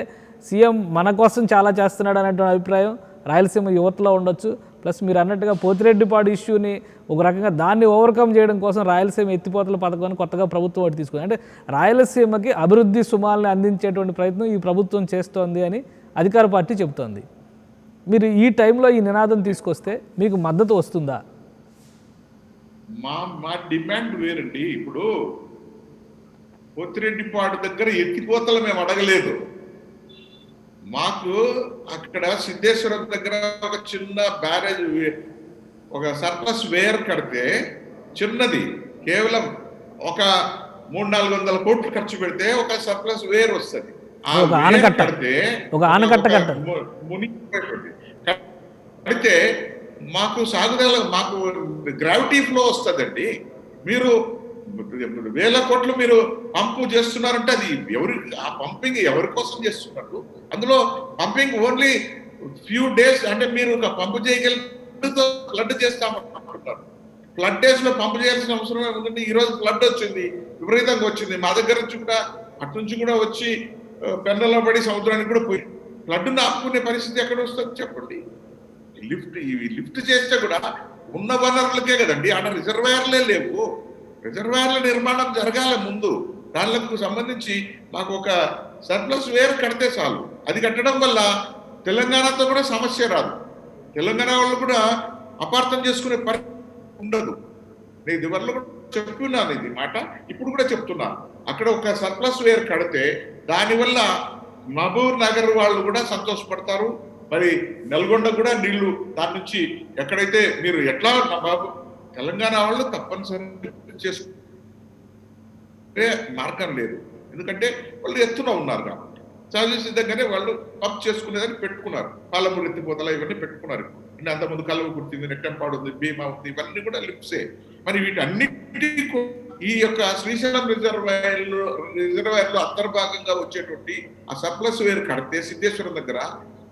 సీఎం మన కోసం చాలా చేస్తున్నాడు అనేటువంటి అభిప్రాయం రాయలసీమ యువతలో ఉండొచ్చు. ప్లస్ మీరు అన్నట్టుగా పోతిరెడ్డిపాడు ఇష్యూని ఒక రకంగా దాన్ని ఓవర్కమ్ చేయడం కోసం రాయలసీమ ఎత్తిపోతల పథకాన్ని కొత్తగా ప్రభుత్వం ఒకటి తీసుకుంది. అంటే రాయలసీమకి అభివృద్ధి సుమాల్ని అందించేటువంటి ప్రయత్నం ఈ ప్రభుత్వం చేస్తోంది అని అధికార పార్టీ చెబుతోంది. మీరు ఈ టైంలో ఈ నినాదం తీసుకొస్తే మీకు మద్దతు వస్తుందా? మా డిమాండ్ వేరండి. ఇప్పుడు పోతిరెడ్డిపాడు దగ్గర ఎత్తిపోతలు మేము అడగలేదు. మాకు అక్కడ సిద్ధేశ్వరం దగ్గర ఒక చిన్న బ్యారేజ్ ఒక సర్ప్లస్ వేర్ కడితే చిన్నది, కేవలం ఒక 300-400 కోట్లు ఖర్చు పెడితే ఒక సర్ప్లస్ వేర్ వస్తుంది. ఆ ఒక వేర్ ఆనకట్ట, కడితే ఒక ఆనకట్ట కట్ట మునిగిపోతుంది. కడితే మాకు సాగుదల, మాకు గ్రావిటీ ఫ్లో వస్తుందండి. మీరు వేల కోట్లు మీరు పంపు చేస్తున్నారంటే అది ఎవరి, ఆ పంపింగ్ ఎవరి కోసం చేస్తున్నారు? అందులో పంపింగ్ ఓన్లీ ఫ్యూ డేస్, అంటే మీరు పంపు చేయగలిగితే ఫ్లడ్ చేస్తామంటున్నారు. ఫ్లడ్ డేస్ లో పంపు చేయాల్సిన అవసరం ఏముందండి? ఈ రోజు ఫ్లడ్ వచ్చింది, విపరీతంగా వచ్చింది, మా దగ్గర నుంచి కూడా అటు నుంచి కూడా వచ్చి పెన్నలో పడి సముద్రానికి కూడా పోయి ఫ్లడ్ను ఆపుకునే పరిస్థితి ఎక్కడ వస్తుంది చెప్పండి? లిఫ్ట్ చేస్తే కూడా ఉన్న వనరులకే కదండి, ఆడ రిజర్వాయర్లే లేవు. రిజర్వాయర్ల నిర్మాణం జరగాల ముందు. దానికి సంబంధించి మాకు ఒక సర్ప్లస్ వేర్ కడితే చాలు. అది కట్టడం వల్ల తెలంగాణతో కూడా సమస్య రాదు. తెలంగాణ వాళ్ళు కూడా అపార్థం చేసుకునే పరిస్థితి ఉండదు. నేను ఇదివల్ల కూడా చెప్తున్నాను ఇది మాట, ఇప్పుడు కూడా చెప్తున్నాను. అక్కడ ఒక సర్ప్లస్ వేర్ కడితే దానివల్ల మహబూబ్ నగర్ వాళ్ళు కూడా సంతోషపడతారు. మరి నల్గొండ కూడా నీళ్లు దాని నుంచి ఎక్కడైతే మీరు ఎట్లా బాబు తెలంగాణ వాళ్ళు తప్పనిసరి చేసుకుంటే మార్గం లేదు. ఎందుకంటే వాళ్ళు ఎత్తున ఉన్నారు కాబట్టి సహజ సిద్ధంగానే వాళ్ళు పంప్ చేసుకునేదాన్ని పెట్టుకున్నారు. పాలమూరు ఎత్తిపోతల ఇవన్నీ పెట్టుకున్నారు. అంటే అంతకుముందు కలువ గుర్తింది, నెట్టంపాడు ఉంది, భీమా ఉంది, ఇవన్నీ కూడా లిప్సే. మరి వీటన్నిటి ఈ యొక్క శ్రీశైలం రిజర్వాయర్లో అంతర్భాగంగా వచ్చేటువంటి ఆ సర్ప్లస్ వేరు కడితే సిద్ధేశ్వరం దగ్గర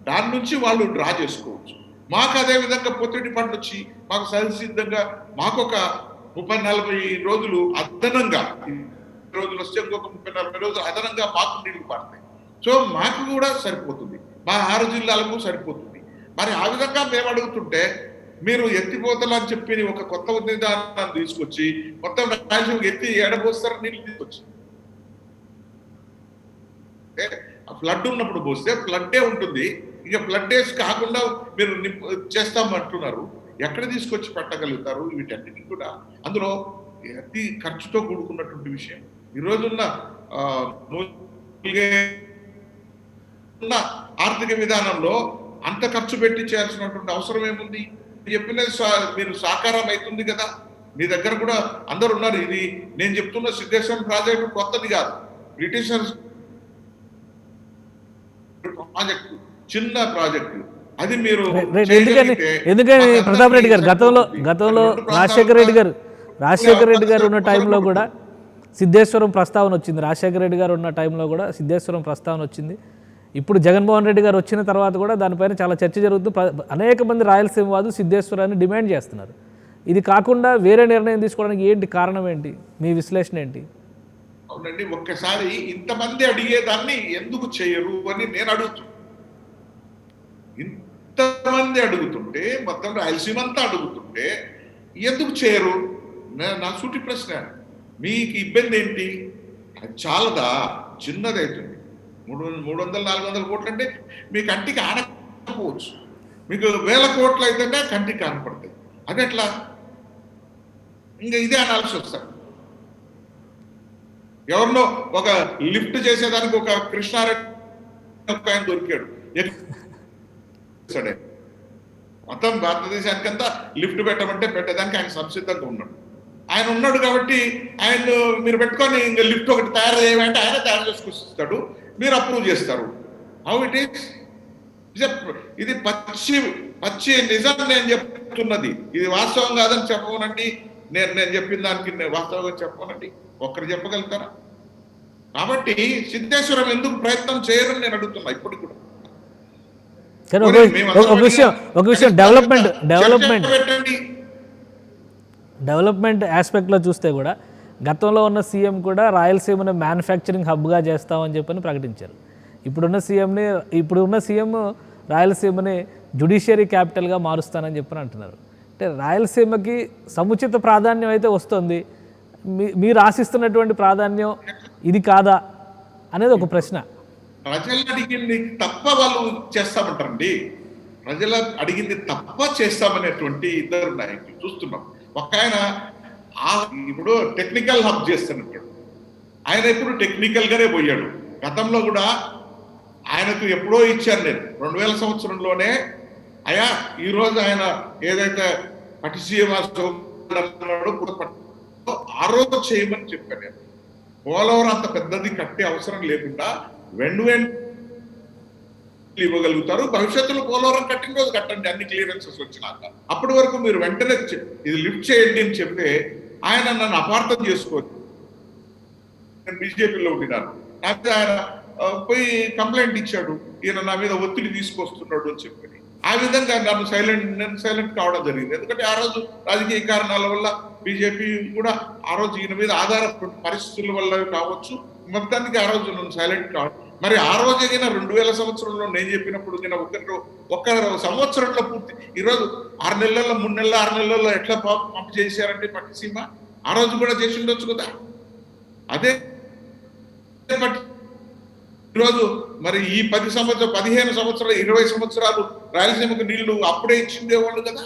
దాని నుంచి వాళ్ళు డ్రా చేసుకోవచ్చు. మాకు అదే విధంగా పొత్తిడి పంట వచ్చి మాకు సహసిద్ధంగా మాకు ఒక 30-40 రోజులు అదనంగా, రోజులు వస్తే ఇంకొక 30-40 రోజులు అదనంగా మాకు నీళ్లు పడతాయి. సో మాకు కూడా సరిపోతుంది, మా 6 జిల్లాలకు సరిపోతుంది. మరి ఆ విధంగా మేము అడుగుతుంటే మీరు ఎత్తిపోతలు అని చెప్పి ఒక కొత్త విధానాన్ని తీసుకొచ్చి మొత్తం రాయలసీమకి ఎత్తి ఏడబోస్తారు నీళ్ళు తీసుకొచ్చి. ఫ్లడ్ ఉన్నప్పుడు పోస్తే ఫ్లడ్డే ఉంటుంది, ఇక ఫ్లడ్ డేస్ కాకుండా మీరు చేస్తామంటున్నారు. ఎక్కడ తీసుకొచ్చి పెట్టగలుగుతారు? వీటన్నిటికీ కూడా అందులో అతి ఖర్చుతో కూడుకున్నటువంటి విషయం. ఈ రోజున్న ఆర్థిక విధానంలో అంత ఖర్చు పెట్టి చేయాల్సినటువంటి అవసరం ఏముంది? చెప్పినది మీరు సాకారం అవుతుంది కదా. మీ దగ్గర కూడా అందరు ఉన్నారు. ఇది నేను చెప్తున్న సిద్ధేశ్వరం ప్రాజెక్టు కొత్తది కాదు, బ్రిటిషర్స్ ప్రాజెక్టు, చిన్న ప్రాజెక్టు. అది మీరు ఎందుకని ప్రతాప్ రెడ్డి గారు గతంలో రాజశేఖర రెడ్డి గారు ఉన్న టైంలో కూడా సిద్ధేశ్వరం ప్రస్తావన వచ్చింది. రాజశేఖర రెడ్డి గారు ఉన్న టైంలో కూడా సిద్ధేశ్వరం ప్రస్తావన వచ్చింది. ఇప్పుడు జగన్మోహన్ రెడ్డి గారు వచ్చిన తర్వాత కూడా దానిపైన చాలా చర్చ జరుగుతూ అనేక మంది రాయలసీమ వాదులు సిద్ధేశ్వరాన్ని డిమాండ్ చేస్తున్నారు. ఇది కాకుండా వేరే నిర్ణయం తీసుకోవడానికి ఏంటి కారణం, ఏంటి మీ విశ్లేషణ ఏంటి? అవునండి, ఒక్కసారి ఇంతమంది అడిగేదాన్ని ఎందుకు చేయరు అని నేను అడుగుతున్నాను. ఇంతమంది అడుగుతుంటే, మొత్తం రాయలసీమ అంతా అడుగుతుంటే ఎందుకు చేయరు? నా సూటి ప్రశ్న. మీకు ఇబ్బంది ఏంటి? అది చాలదా? చిన్నది అవుతుంది. 300-400 కోట్లు అంటే మీ కంటికి ఆనకపోవచ్చు, మీకు 1000 కోట్లు అయితే కంటికి ఆనపడతాయి. అది ఎట్లా? ఇంకా ఇదే అనాల్సి వస్తారు. ఎవరినో ఒక లిఫ్ట్ చేసేదానికి ఒక కృష్ణారెడ్డి ఆయన దొరికాడు, మొత్తం భారతదేశానికంతా లిఫ్ట్ పెట్టమంటే పెట్టేదానికి ఆయన సంసిద్ధంగా ఉన్నాడు. ఆయన ఉన్నాడు కాబట్టి ఆయన మీరు పెట్టుకొని ఇంకా లిఫ్ట్ ఒకటి తయారు చేయమంటే ఆయన తయారు చేసుకొస్తాడు, మీరు అప్రూవ్ చేస్తారు. How it is? ఇది పచ్చి నిజం నేను చెప్తున్నది. ఇది వాస్తవం కాదని చెప్పమనండి. నేను చెప్పిన దానికి వాస్తవంగా చెప్పమనండి. ఒక్కరు చెప్పగలుగుతారా? కాబట్టి సిద్ధేశ్వరం ఎందుకు ప్రయత్నం చేయరని నేను అడుగుతున్నా ఇప్పటికి కూడా. ఒక విషయం డెవలప్మెంట్ ఆస్పెక్ట్లో చూస్తే కూడా గతంలో ఉన్న సీఎం కూడా రాయలసీమను మ్యానుఫ్యాక్చరింగ్ హబ్గా చేస్తామని చెప్పని ప్రకటించారు. ఇప్పుడున్న సీఎం రాయలసీమని జ్యుడిషియరీ క్యాపిటల్గా మారుస్తానని చెప్పని అంటున్నారు. అంటే రాయలసీమకి సముచిత ప్రాధాన్యం అయితే వస్తుంది, మీరు ఆశిస్తున్నటువంటి ప్రాధాన్యం ఇది కాదా అనేది ఒక ప్రశ్న. ప్రజలు అడిగింది తప్ప వాళ్ళు చేస్తామంటారండి. ప్రజలు అడిగింది తప్ప చేస్తామనేటువంటి ఇద్దరు నాయకులు చూస్తున్నాం. ఒక ఆయన ఇప్పుడు టెక్నికల్ హబ్ చేస్తున్నట్టు, ఆయన ఎప్పుడు టెక్నికల్ గానే పోయాడు. గతంలో కూడా ఆయనకు ఎప్పుడో ఇచ్చాను నేను 2000 సంవత్సరంలోనే. అయ్యా ఈరోజు ఆయన ఏదైతే పట్టిసీమ ఆ రోజు చేయమని చెప్పాను నేను. పోలవరం అంత పెద్దది కట్టే అవసరం లేకుండా వెండు ఇవ్వగలుగుతారు. భవిష్యత్తులో పోలవరం కట్టిన రోజు కట్టండి అన్ని క్లియరెన్సెస్ వచ్చినాక. అప్పటి వరకు మీరు వెంటనే ఇది లిఫ్ట్ చేయండి అని చెప్తే ఆయన నన్ను అపార్థం చేసుకోవచ్చు. నేను బీజేపీలో ఉండినాను. నాకు ఆయన పోయి కంప్లైంట్ ఇచ్చాడు, ఈయన నా మీద ఒత్తిడి తీసుకొస్తున్నాడు అని చెప్పి. ఆ విధంగా నేను సైలెంట్ కావడం జరిగింది. ఎందుకంటే ఆ రోజు రాజకీయ కారణాల వల్ల బీజేపీ కూడా ఆ రోజు ఈయన మీద ఆధారపడిన పరిస్థితుల వల్ల కావచ్చు, మొత్తానికి ఆ రోజు నన్ను సైలెంట్ కావడం. మరి ఆ రోజు 2000 సంవత్సరంలో నేను చెప్పినప్పుడు ఒక్క సంవత్సరంలో పూర్తి, ఈరోజు 6 నెలల్లో 3 నెలల 6 నెలల్లో ఎట్లా పంపు చేశారంటే పట్టిసీమ ఆ రోజు కూడా చేసి ఉండొచ్చు కదా. అదే ఈరోజు మరి ఈ 10 సంవత్సరాలు 15 సంవత్సరాలు 20 సంవత్సరాలు రాయలసీమకు నీళ్లు అప్పుడే ఇచ్చిందేవాళ్ళు కదా.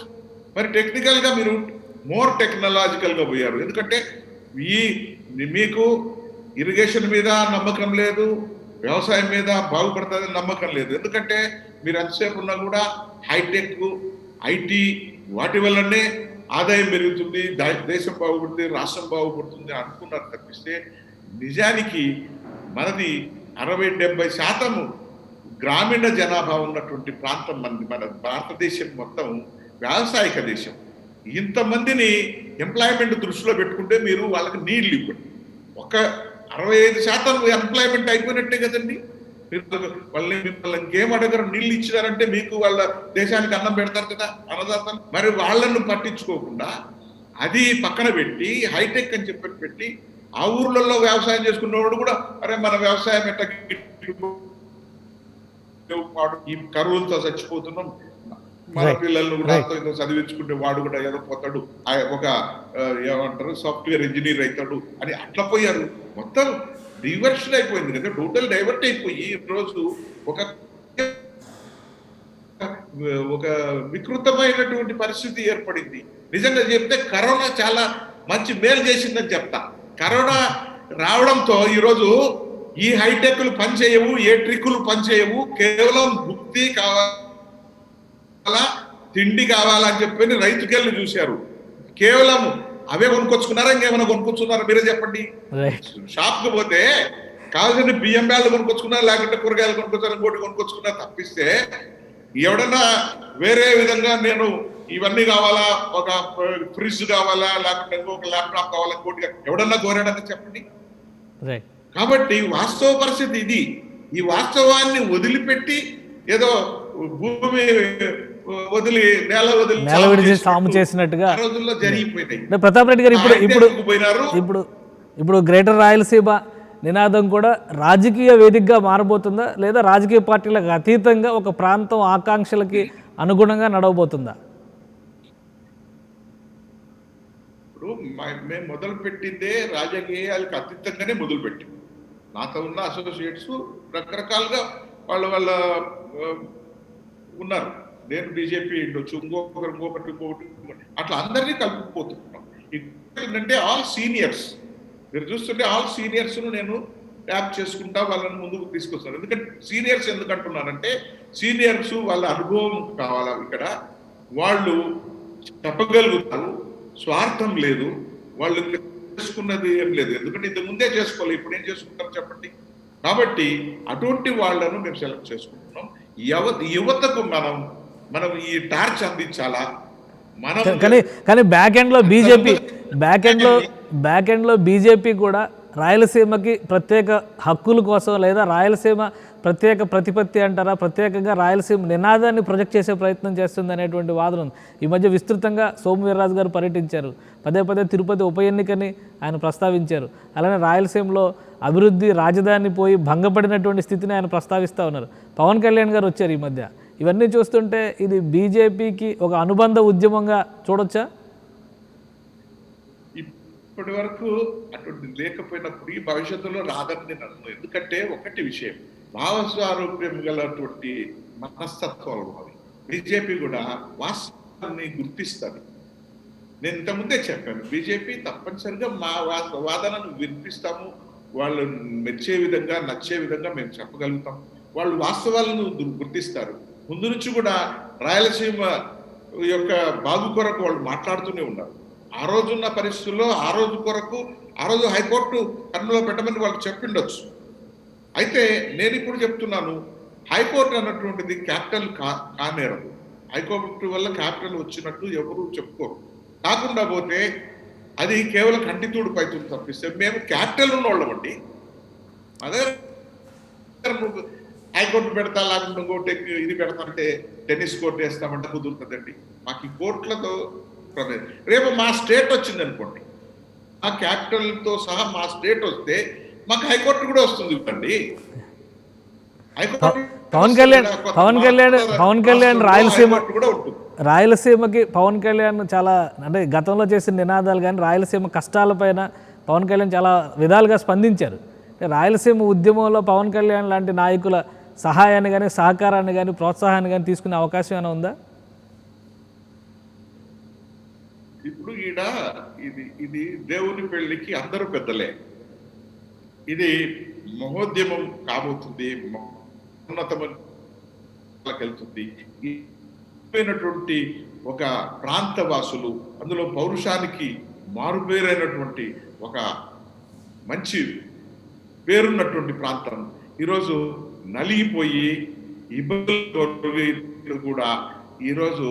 మరి టెక్నికల్ గా మీరు మోర్ టెక్నాలజికల్ గా పోయారు. ఎందుకంటే మీకు ఇరిగేషన్ మీద నమ్మకం లేదు, వ్యవసాయం మీద బాగుపడుతుందని నమ్మకం లేదు. ఎందుకంటే మీరు ఎంతసేపు ఉన్నా కూడా హైటెక్, ఐటీ వాటి వల్లనే ఆదాయం పెరుగుతుంది, దేశం బాగుపడుతుంది, రాష్ట్రం బాగుపడుతుంది అనుకున్నారు తప్పిస్తే నిజానికి మనది 60-70% గ్రామీణ జనాభా ఉన్నటువంటి ప్రాంతం మన భారతదేశం మొత్తం వ్యవసాయక దేశం. ఇంతమందిని ఎంప్లాయ్మెంట్ దృష్టిలో పెట్టుకుంటే మీరు వాళ్ళకి నీళ్లు ఇవ్వండి. ఒక 65% ఎంప్లాయ్మెంట్ అయిపోయినట్టే కదండి. మిమ్మల్ని ఇంకేం అడగరు, నీళ్ళు ఇచ్చినారంటే మీకు వాళ్ళ దేశానికి అన్నం పెడతారు కదా అన్నదాతలు. మరి వాళ్ళను పట్టించుకోకుండా అది పక్కన పెట్టి హైటెక్ అని చెప్పి పెట్టి ఆ ఊర్లలో వ్యవసాయం చేసుకున్నవాడు కూడా అరే మన వ్యవసాయం ఎట్లా ఈ కరువులతో చచ్చిపోతున్నాం, మన పిల్లలను కూడా చదివించుకుంటే వాడు కూడా ఏదో పోతాడు, ఒక ఏమంటారు సాఫ్ట్వేర్ ఇంజనీర్ అవుతాడు అని అట్లా పోయారు. మొత్తం డైవర్షన్ అయిపోయింది కదా, టోటల్ డైవర్ట్ అయిపోయి ఈరోజు ఒక వికృతమైనటువంటి పరిస్థితి ఏర్పడింది. నిజంగా చెప్తే కరోనా చాలా మంచి మేలు చేసిందని చెప్తా. కరోనా రావడంతో ఈరోజు ఈ హైటెక్లు పనిచేయవు, ఏ ట్రిక్కులు పనిచేయవు, కేవలం భుక్తి కావాలా, తిండి కావాలని చెప్పి రైతుకెళ్ళి చూశారు. కేవలం అవే కొనుక్కొచ్చుకున్నారా, ఇంకేమైనా కొనుక్కొచ్చుకున్నారా మీరే చెప్పండి. షాప్ కు పోతే కావాల్సిన బియ్యం బ్యాళ్ళు కొనుక్కొచ్చుకున్నారు, లేకుంటే కూరగాయలు కొనుక్కొచ్చారు, ఇంకోటి కొనుక్కొచ్చుకున్నారు తప్పిస్తే ఎవడన్నా వేరే విధంగా నేను ఇవన్నీ కావాలా, ఒక ఫ్రిడ్జ్ కావాలా, లేకుంటే ఇంకొక ల్యాప్టాప్ కావాలా, ఇంకోటి ఎవడన్నా కోరాడని చెప్పండి. కాబట్టి వాస్తవ పరిస్థితి ఇది. ఈ వాస్తవాన్ని వదిలిపెట్టి ఏదో భూమి వదిలి నేల వదిలి సాము చేసినట్టుగా రోజుల్లో జరిగిపోయినాయి. ప్రతాప్ రెడ్డి గారు ఇప్పుడు గ్రేటర్ రాయలసీమ నినాదం కూడా రాజకీయ వేదికగా మారబోతుందా, లేదా రాజకీయ పార్టీలకు అతీతంగా ఒక ప్రాంతం ఆకాంక్షలకి అనుగుణంగా నడవబోతుందా? ఇప్పుడు మేము మొదలు పెట్టిందే రాజకీయాలకు అతీతంగానే మొదలు పెట్టింది. నాతో ఉన్న అసోసియేట్స్ రకరకాలుగా వాళ్ళ ఉన్నారు. నేను బీజేపీ ఉండొచ్చు, ఇంకొకటి అట్లా అందరినీ కలుపుకుపోతున్నాం. ఏంటంటే ఆల్ సీనియర్స్ మీరు చూస్తుంటే ఆల్ సీనియర్స్ నేను ట్యాప్ చేసుకుంటా వాళ్ళని ముందుకు తీసుకొస్తాను. ఎందుకంటే సీనియర్స్ ఎందుకంటున్నానంటే సీనియర్స్ వాళ్ళ అనుభవం కావాలా, ఇక్కడ వాళ్ళు చెప్పగలుగుతారు, స్వార్థం లేదు, వాళ్ళు చేసుకున్నది ఏం లేదు. ఎందుకంటే ఇంత ముందే చేసుకోవాలి, ఇప్పుడు ఏం చేసుకుంటారు చెప్పండి. కాబట్టి అటువంటి వాళ్ళను మేము సెలెక్ట్ చేసుకుంటున్నాం. యువతకు మనం ఈ టార్చ్ అందించాలా. మనం కానీ బ్యాక్ ఎండ్లో బీజేపీ కూడా రాయలసీమకి ప్రత్యేక హక్కుల కోసం, లేదా రాయలసీమ ప్రత్యేక ప్రతిపత్తి అంటారా, ప్రత్యేకంగా రాయలసీమ నినాదాన్ని ప్రొజెక్ట్ చేసే ప్రయత్నం చేస్తుంది అనేటువంటి వాదన ఉంది. ఈ మధ్య విస్తృతంగా సోము వీర్రాజు గారు పర్యటించారు, పదే తిరుపతి ఉప ఎన్నికని ఆయన ప్రస్తావించారు. అలానే రాయలసీమలో అభివృద్ధి రాజధాని పోయి భంగపడినటువంటి స్థితిని ఆయన ప్రస్తావిస్తూ ఉన్నారు. పవన్ కళ్యాణ్ గారు వచ్చారు ఈ మధ్య. ఇవన్నీ చూస్తుంటే ఇది బీజేపీకి ఒక అనుబంధ ఉద్యమంగా చూడొచ్చా? ఇప్పటి వరకు అటువంటి లేకపోయినప్పుడు ఈ భవిష్యత్తులో రాదని నేను అనుకో. ఎందుకంటే ఒకటి విషయం, భావస్వారూప్యం గలటువంటి మనస్తత్వాలు అవి. బీజేపీ కూడా వాస్తవాన్ని గుర్తిస్తుంది. నేను ఇంతకుముందే చెప్పాను, బీజేపీ తప్పనిసరిగా మా వాదనను వినిపిస్తాము, వాళ్ళు మెచ్చే విధంగా నచ్చే విధంగా మేము చెప్పగలుగుతాం. వాళ్ళు వాస్తవాలను గుర్తిస్తారు. ముందు నుంచి కూడా రాయలసీమ యొక్క బాగు కొరకు వాళ్ళు మాట్లాడుతూనే ఉన్నారు. ఆ రోజున్న పరిస్థితుల్లో ఆ రోజు కొరకు ఆ రోజు హైకోర్టు కన్నులో పెట్టమని వాళ్ళు చెప్పిండొచ్చు. అయితే నేను ఇప్పుడు చెప్తున్నాను, హైకోర్టు అన్నటువంటిది క్యాపిటల్ కానేరదు. హైకోర్టు వల్ల క్యాపిటల్ వచ్చినట్టు ఎవరు చెప్పుకోరు. కాకుండా పోతే అది కేవలం కంటితూడు పైతుంది తప్పిస్తే మేము క్యాపిటల్ ఉన్న వాళ్ళమండి. అదే నువ్వు హైకోర్టు పెడతా లేకుంటే ఇంకోటి ఇది పెడతానంటే టెన్నిస్ కోర్టు వేస్తామంటే కుదురుతుందండి. మాకు ఈ కోర్టులతో రేపు మా స్టేట్ వచ్చింది అనుకోండి, మా క్యాపిటల్తో సహా మా స్టేట్ వస్తే మాకు హైకోర్టు కూడా వస్తుంది అండి. పవన్ కళ్యాణ్ రాయలసీమ కూడా ఉంటుంది. రాయలసీమకి పవన్ కళ్యాణ్ చాలా అంటే గతంలో చేసిన నినాదాలు కానీ రాయలసీమ కష్టాలపైన పవన్ కళ్యాణ్ చాలా విధాలుగా స్పందించారు. రాయలసీమ ఉద్యమంలో పవన్ కళ్యాణ్ లాంటి నాయకుల సహాయాన్ని కానీ సహకారాన్ని కానీ ప్రోత్సాహాన్ని కానీ తీసుకునే అవకాశం ఏమైనా ఉందా? ఇప్పుడు ఇది దేవుని పెళ్లికి అందరూ పెద్దలే. ఇది మహోద్యమం కాబోతుంది, ఉన్నతమైనటువంటి ఒక ప్రాంతవాసులు, అందులో పౌరుషానికి మారుపేరైనటువంటి ఒక మంచి పేరున్నటువంటి ప్రాంతం ఈరోజు నలిగిపోయి ఇబ్బందులు కూడా ఈరోజు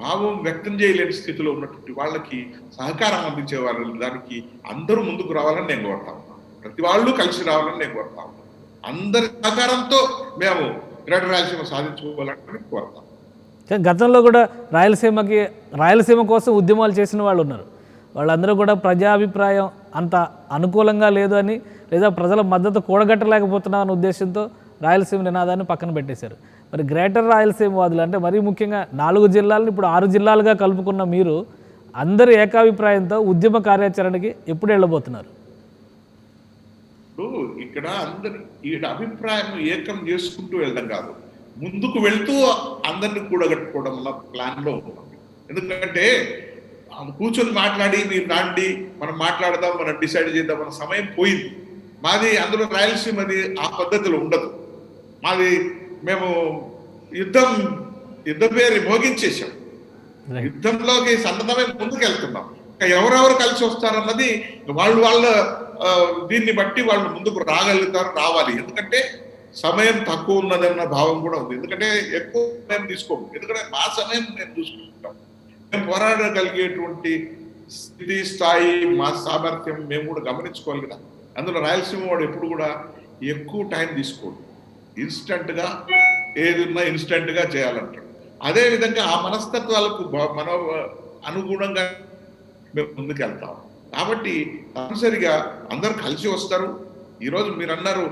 భావం వ్యక్తం చేయలేని స్థితిలో ఉన్నటువంటి వాళ్ళకి సహకారం అందించే వాళ్ళు దానికి అందరూ ముందుకు రావాలని నేను కోరుతా ఉన్నాను. ప్రతి వాళ్ళు కలిసి రావాలని నేను కోరుతా ఉన్నాను. అందరి సహకారంతో మేము గ్రేటర్ రాయలసీమ సాధించుకోవాలని కోరుతాం. గతంలో కూడా రాయలసీమ కోసం ఉద్యమాలు చేసిన వాళ్ళు ఉన్నారు. వాళ్ళందరూ కూడా ప్రజాభిప్రాయం అంత అనుకూలంగా లేదు అని, లేదా ప్రజల మద్దతు కూడగట్టలేకపోతున్నాం అనే ఉద్దేశంతో రాయలసీమ నినాదాన్ని పక్కన పెట్టేశారు. మరి గ్రేటర్ రాయలసీమ వాదులు అంటే మరీ ముఖ్యంగా 4 జిల్లాలను ఇప్పుడు 6 జిల్లాలుగా కలుపుకున్న మీరు అందరి ఏకాభిప్రాయంతో ఉద్యమ కార్యాచరణకి ఎప్పుడు వెళ్ళబోతున్నారు? ఇక్కడ ఈ అభిప్రాయం ఏకం చేసుకుంటూ వెళ్ళడం కాదు, ముందుకు వెళ్తూ అందరినీ కూడగట్టుకోవడం అన్న ప్లాన్ లో ఉన్నాం. ఎందుకంటే కూర్చొని మాట్లాడి మీరు రాండి మనం మాట్లాడదాం, మనం డిసైడ్ చేద్దాం మన సమయం పోయింది. మాది అందులో రాయలసీమది ఆ పద్ధతిలో ఉండదు. మాది మేము యుద్ధ పేరు మోగించేసాం, యుద్ధంలోకి సన్నద్ధమే ముందుకు వెళ్తున్నాం. ఇంకా ఎవరెవరు కలిసి వస్తారన్నది వాళ్ళ దీన్ని బట్టి వాళ్ళు ముందుకు రావాలి. ఎందుకంటే సమయం తక్కువ ఉన్నదన్న భావం కూడా ఉంది. ఎందుకంటే ఎక్కువ సమయం తీసుకోము, ఎందుకంటే మా సమయం మేము చూసుకుంటాం. మేము పోరాడగలిగేటువంటి స్థితి స్థాయి మా సామర్థ్యం మేము కూడా గమనించుకోవాలి కదా. అందులో రాయలసీమ వాడు ఎప్పుడు కూడా ఎక్కువ టైం తీసుకోడు, ఇన్స్టంట్గా ఏదున్నా ఇన్స్టంట్గా చేయాలంటాడు. అదేవిధంగా ఆ మనస్తత్వాలకు మనో అనుగుణంగా మేము ముందుకెళ్తాం. కాబట్టి తప్పనిసరిగా అందరూ కలిసి వస్తారు. ఈరోజు మీరు అన్నారు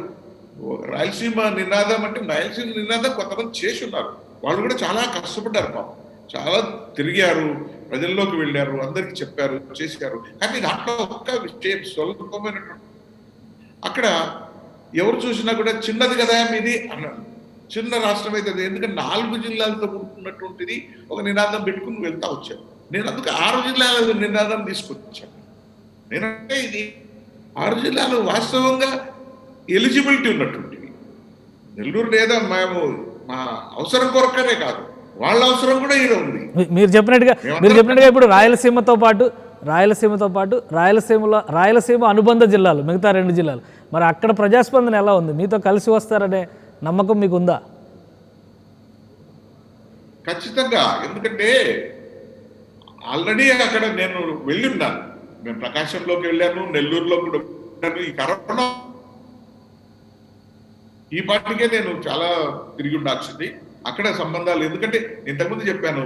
రాయలసీమ నినాదం అంటే, రాయలసీమ నినాదం కొంతమంది చేసి ఉన్నారు, వాళ్ళు కూడా చాలా కష్టపడ్డారు, పాపం చాలా తిరిగారు, ప్రజల్లోకి వెళ్ళారు, అందరికి చెప్పారు, చేశారు. కానీ దాంట్లో ఒక్క విషయం స్వల్పమైనటువంటి, అక్కడ ఎవరు చూసినా కూడా చిన్నది కదా మీది అన్నారు. చిన్న రాష్ట్రం అవుతుంది, ఎందుకంటే 4 జిల్లాలతో కూడుకున్నటువంటిది ఒక నినాదం పెట్టుకుని వెళ్తా వచ్చాను. నేను అందుకు 6 జిల్లాల నినాదం తీసుకొచ్చాను. నేనంటే ఇది 6 జిల్లాలు వాస్తవంగా ఎలిజిబిలిటీ ఉన్నటువంటివి. నెల్లూరు లేదా మేము మా అవసరం కొరకనే కాదు, వాళ్ళ అవసరం కూడా ఈడ ఉంది. మీరు చెప్పినట్టుగా ఇప్పుడు రాయలసీమతో పాటు రాయలసీమ అనుబంధ జిల్లాలు మిగతా 2 జిల్లాలు, మరి అక్కడ ప్రజాస్పందన ఎలా ఉంది? మీతో కలిసి వస్తారనే నమ్మకం మీకు ఉందా? ఖచ్చితంగా. ఎందుకంటే ఆల్రెడీ అక్కడ నేను వెళ్ళి ఉన్నాను. మేము ప్రకాశంలోకి వెళ్ళాను, నెల్లూరులో కూడా వెళ్ళాను. ఈ కరోనా ఈ పాటికే నేను చాలా తిరిగి ఉండాల్సింది అక్కడ సంబంధాలు. ఎందుకంటే ఇంతకుముందు చెప్పాను,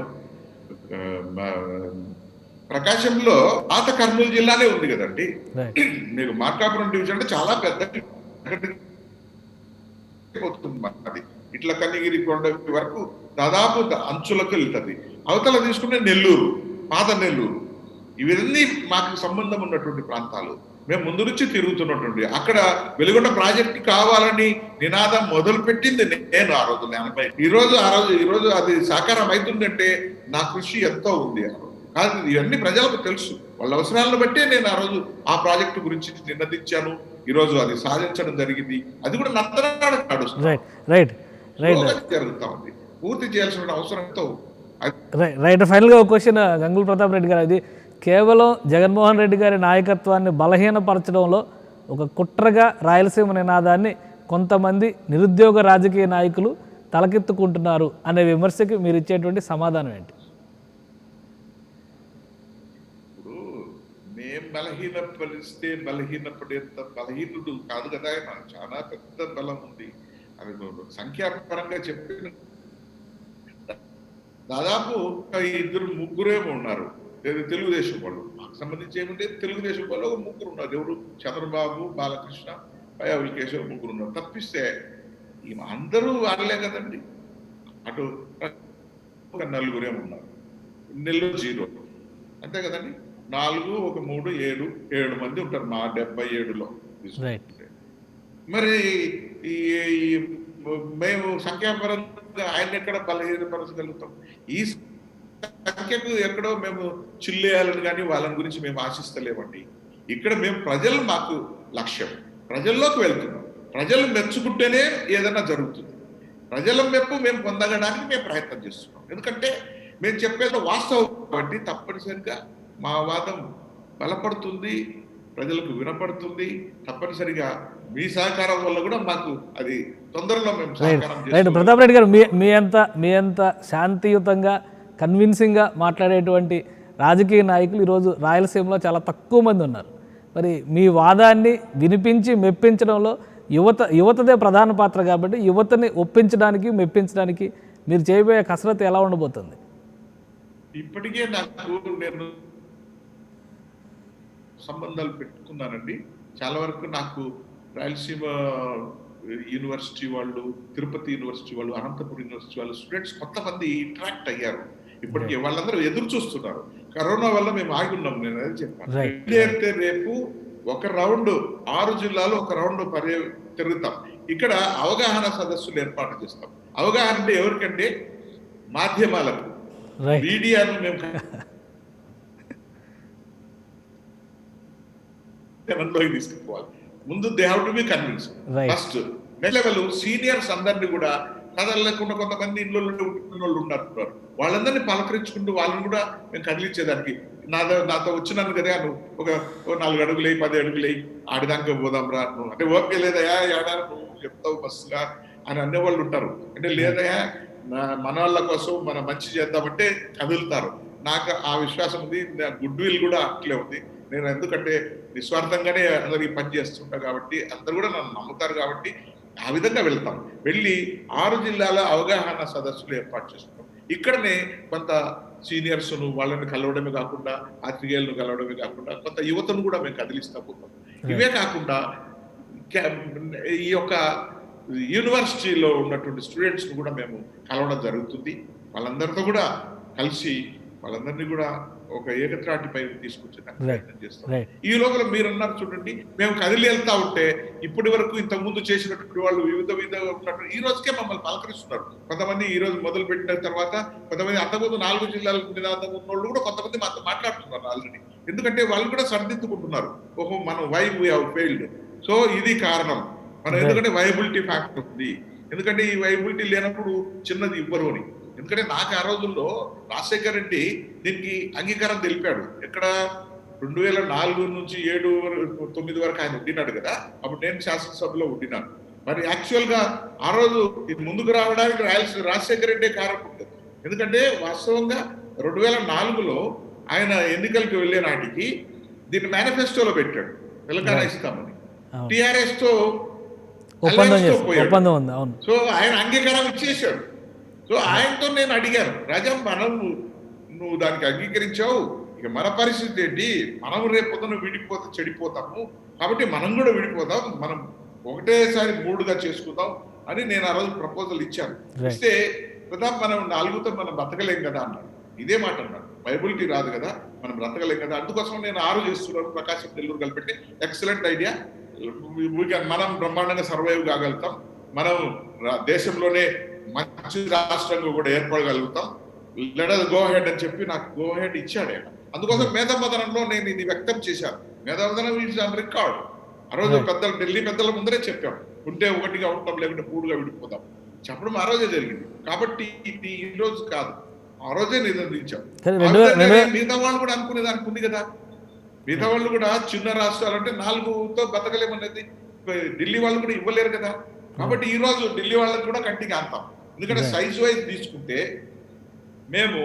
ప్రకాశంలో పాత కర్నూలు జిల్లానే ఉంది కదండి. మీరు మార్కాపురం డివిజన్ అంటే చాలా పెద్ద పోతుంది, ఇట్లా కన్నిగిరి కొండ వరకు దాదాపు అంచులకు వెళ్తుంది. అవతల తీసుకుంటే నెల్లూరు, పాత నెల్లూరు, ఇవన్నీ మాకు సంబంధం ఉన్నటువంటి ప్రాంతాలు. మేము ముందు నుంచి తిరుగుతున్నటువంటి అక్కడ వెలుగొండ ప్రాజెక్ట్ కావాలని నినాదం మొదలు పెట్టింది నేను ఆ రోజు 80. ఈరోజు అది సాకారం అవుతుందంటే నా కృషి ఎంతో ఉంది. కాదు, ఇవన్నీ ప్రజలకు తెలుసు, వాళ్ళ అవసరాలను బట్టే నేను ఆ రోజు ఆ ప్రాజెక్టు గురించి నినదించాను. ఈరోజు అది సాధించడం జరిగింది. అది కూడా నడుస్తుంది, జరుగుతా ఉంది. పూర్తి చేయాల్సిన అవసరంతో రైట్. ఫైనల్గా ఒక క్వశ్చన్ గంగుల ప్రతాప్ రెడ్డి గారు, అది కేవలం జగన్మోహన్ రెడ్డి గారి నాయకత్వాన్ని బలహీనపరచడంలో ఒక కుట్రగా రాయలసీమ నినాదాన్ని కొంతమంది నిరుద్యోగ రాజకీయ నాయకులు తలకెత్తుకుంటున్నారు అనే విమర్శకి మీరు ఇచ్చేటువంటి సమాధానం ఏంటి? ఇప్పుడు మేం బలహీనపరిస్తే బలహీనపడేంత బలహీనుడు కాదు కదా ఆయన, చాలా పెద్ద బలం ఉంది. అది సంఖ్యాపరంగా చెప్పిన దాదాపు ఇద్దరు ముగ్గురేమో ఉన్నారు తెలుగుదేశం వాళ్ళు. మాకు సంబంధించి ఏమంటే తెలుగుదేశం వాళ్ళు ఒక ముగ్గురు ఉన్నారు. ఎవరు? చంద్రబాబు, బాలకృష్ణ, పయ్యావుల కేశవ్ ముగ్గురు ఉన్నారు. తప్పిస్తే అందరూ వాళ్ళే కదండి. అటు ఒక నలుగురేమో ఉన్నారు. నెల్లూరు 0 అంతే కదండి. 4 ఒక 3 7 మంది ఉంటారు మా 77లో. మరి ఈ మేము సంఖ్యాపరంగా ఆయన ఎక్కడ బలహీనపరచగలుగుతాం? ఈ సంఖ్యకు ఎక్కడో మేము చిల్లేయాలని కానీ వాళ్ళని గురించి మేము ఆశిస్తలేమండి. ఇక్కడ మేము ప్రజలు మాకు లక్ష్యం, ప్రజల్లోకి వెళ్తున్నాం. ప్రజలు మెచ్చుకుంటేనే ఏదైనా జరుగుతుంది. ప్రజల మెప్పు మేము పొందడానికి మేము ప్రయత్నం చేస్తున్నాం. ఎందుకంటే మేము చెప్పేది వాస్తవం కాబట్టి తప్పనిసరిగా మా వాదం బలపడుతుంది, ప్రజలకు వినపడుతుంది. తప్పనిసరిగా మీ సహకారం వల్ల కూడా మాకు అది తొందరలో మేము సహకారం చేస్తాం. ప్రతాప్ రెడ్డి గారు, మీ అంత శాంతియుతంగా కన్విన్సింగ్గా మాట్లాడేటువంటి రాజకీయ నాయకులు ఈరోజు రాయలసీమలో చాలా తక్కువ మంది ఉన్నారు. మరి మీ వాదాన్ని వినిపించి మెప్పించడంలో యువతదే ప్రధాన పాత్ర కాబట్టి యువతని ఒప్పించడానికి మెప్పించడానికి మీరు చేయబోయే కసరత్తు ఎలా ఉండబోతుంది? ఇప్పటికే నేను సంబంధాలు పెట్టుకున్నానండి. చాలా వరకు నాకు రాయలసీమ యూనివర్సిటీ వాళ్ళు, తిరుపతి యూనివర్సిటీ వాళ్ళు, అనంతపురం యూనివర్సిటీ వాళ్ళు స్టూడెంట్స్ కొంతమంది ఇంటరాక్ట్ అయ్యారు. ఇప్పటికే వాళ్ళందరూ ఎదురు చూస్తున్నారు. కరోనా వల్ల మేము ఆగి ఉన్నాం. నేను అదే చెప్పాను. అయితే రేపు ఒక రౌండ్ 6 జిల్లాలు ఒక రౌండ్ తిరుగుతాం. ఇక్కడ అవగాహన సదస్సులు ఏర్పాటు చేస్తాం. అవగాహన అంటే ఎవరికంటే మాధ్యమాలకు, మీడియాను మేము తీసుకుపోవాలి. ముందు they have to be convince first. Next level seniors అందరినీ కూడా కదలలేకుండా కొంతమంది ఇంట్లో ఉంటున్న వాళ్ళు ఉన్నారు. వాళ్ళందరినీ పలకరించుకుంటూ వాళ్ళని కూడా మేము కదిలించేదానికి నాతో వచ్చినాను కదా నువ్వు ఒక 4 అడుగులు 10 అడుగులు ఆడిదాకా పోదాం రా, నువ్వు అంటే ఓకే లేదయా ఏడా నువ్వు చెప్తావు బస్సుగా అని అనేవాళ్ళు ఉంటారు. అంటే లేదయా మన వాళ్ళ కోసం మనం మంచి చేద్దామంటే కదులుతారు. నాకు ఆ విశ్వాసం ఉంది. గుడ్ విల్ కూడా అట్లే ఉంది. నేను ఎందుకంటే నిస్వార్థంగానే అందరికి పని చేస్తుంటా కాబట్టి అందరు కూడా నన్ను నమ్ముతారు కాబట్టి ఆ విధంగా వెళ్తాం. వెళ్ళి 6 జిల్లాల అవగాహన సదస్సులు ఏర్పాటు చేసుకుంటాం. ఇక్కడనే కొంత సీనియర్స్ను వాళ్ళని కలవడమే కాకుండా, ఆత్మీయులను కలవడమే కాకుండా కొంత యువతను కూడా మేము కదిలిస్తా పోతాం. ఇవే కాకుండా ఈ యొక్క యూనివర్సిటీలో ఉన్నటువంటి స్టూడెంట్స్ ను కూడా మేము కలవడం జరుగుతుంది. వాళ్ళందరితో కూడా కలిసి వాళ్ళందరినీ కూడా ఒక ఏకత్రాటిపై తీసుకొచ్చేదానికి ప్రయత్నం చేస్తాం. ఈ లోపల మీరు అన్నారు చూడండి, మేము కదిలి వెళ్తా ఉంటే ఇప్పటి వరకు ఇంతకు ముందు చేసినటువంటి వాళ్ళు వివిధ ఉన్నట్టు ఈ రోజుకే మమ్మల్ని పలకరిస్తున్నారు. కొంతమంది ఈ రోజు మొదలు పెట్టిన తర్వాత కొంతమంది అంతకుముందు 4 జిల్లాలకు నినాదం ఉన్న వాళ్ళు కూడా కొంతమంది మాతో మాట్లాడుతున్నారు ఆల్రెడీ. ఎందుకంటే వాళ్ళు కూడా సరిదిద్దుకుంటున్నారు. ఓహో మనం why we have failed. So ఇది కారణం మనం, ఎందుకంటే వైబిలిటీ ఫ్యాక్టర్ ఉంది. ఎందుకంటే ఈ వైబిలిటీ లేనప్పుడు చిన్నది ఇవ్వరు అని. ఎందుకంటే నాకు ఆ రోజుల్లో రాజశేఖర రెడ్డి దీనికి అంగీకారం తెలిపాడు. ఎక్కడ 2004 నుంచి 7-9 వరకు ఆయన ఉండినాడు కదా. అప్పుడు నేను శాసనసభలో ఉండినాను. మరి యాక్చువల్ గా ఆ రోజు ఇది ముందుకు రావడానికి రాజశేఖర రెడ్డి కారణం ఉంటుంది. ఎందుకంటే వాస్తవంగా 2004లో ఆయన ఎన్నికలకు వెళ్లే నాటికి దీన్ని మేనిఫెస్టోలో పెట్టాడు, తెలంగాణ ఇస్తామని. టిఆర్ఎస్ తో పోయాడు. సో ఆయన అంగీకారం ఇచ్చేసాడు. సో ఆయనతో నేను అడిగాను, రాజా నువ్వు దానికి అంగీకరించావు, ఇక మన పరిస్థితి ఏంటి? మనం రేపొద్దున చెడిపోతాము కాబట్టి మనం కూడా విడిపోతాం, మనం ఒకటేసారి 3గా చేసుకుందాం అని నేను ఆ రోజు ప్రపోజల్ ఇచ్చాను. ఇస్తే ప్రతాప్ మనం 4తో మనం బ్రతకలేం కదా అన్నాడు. ఇదే మాట అన్నాడు, వైబిలిటీ రాదు కదా, మనం బ్రతకలేం కదా, అందుకోసం నేను 6 చేస్తున్నాను, ప్రకాశం నెల్లూరు కలిపెట్టి. ఎక్సలెంట్ ఐడియా, మనం బ్రహ్మాండంగా సర్వైవ్ కాగలుగుతాం, మనం దేశంలోనే మంచి రాష్ట్రంగా కూడా ఏర్పడగలుగుతాం, లెట్ us గో హెడ్ అని చెప్పి నాకు గో హెడ్ ఇచ్చాడు ఆయన. అందుకోసం మేధావదనంలో నేను ఇది వ్యక్తం చేశాను. మేధావదనం ఈజ్ ఆన్ రికార్డ్. ఆ రోజు ఢిల్లీ పెద్దల ముందరే చెప్పాం, ఉంటే 1గా ఉంటాం లేకుంటే 3గా విడిపోతాం చెప్పడం ఆ రోజే జరిగింది. కాబట్టి ఇది ఈ రోజు కాదు, ఆ రోజే నిరోధించాం. కానీ ఆ విధంగానే మిగతా వాళ్ళు కూడా అనుకునే దానికి ఉంది కదా. మిగతా వాళ్ళు కూడా చిన్న రాష్ట్రాలు అంటే 4తో బతకలేమనేది ఢిల్లీ వాళ్ళు కూడా ఇవ్వలేరు కదా. కాబట్టి ఈ రోజు ఢిల్లీ వాళ్ళకి కూడా కంటికి ఆడతాం. ఎందుకంటే సైజ్ వైజ్ తీసుకుంటే మేము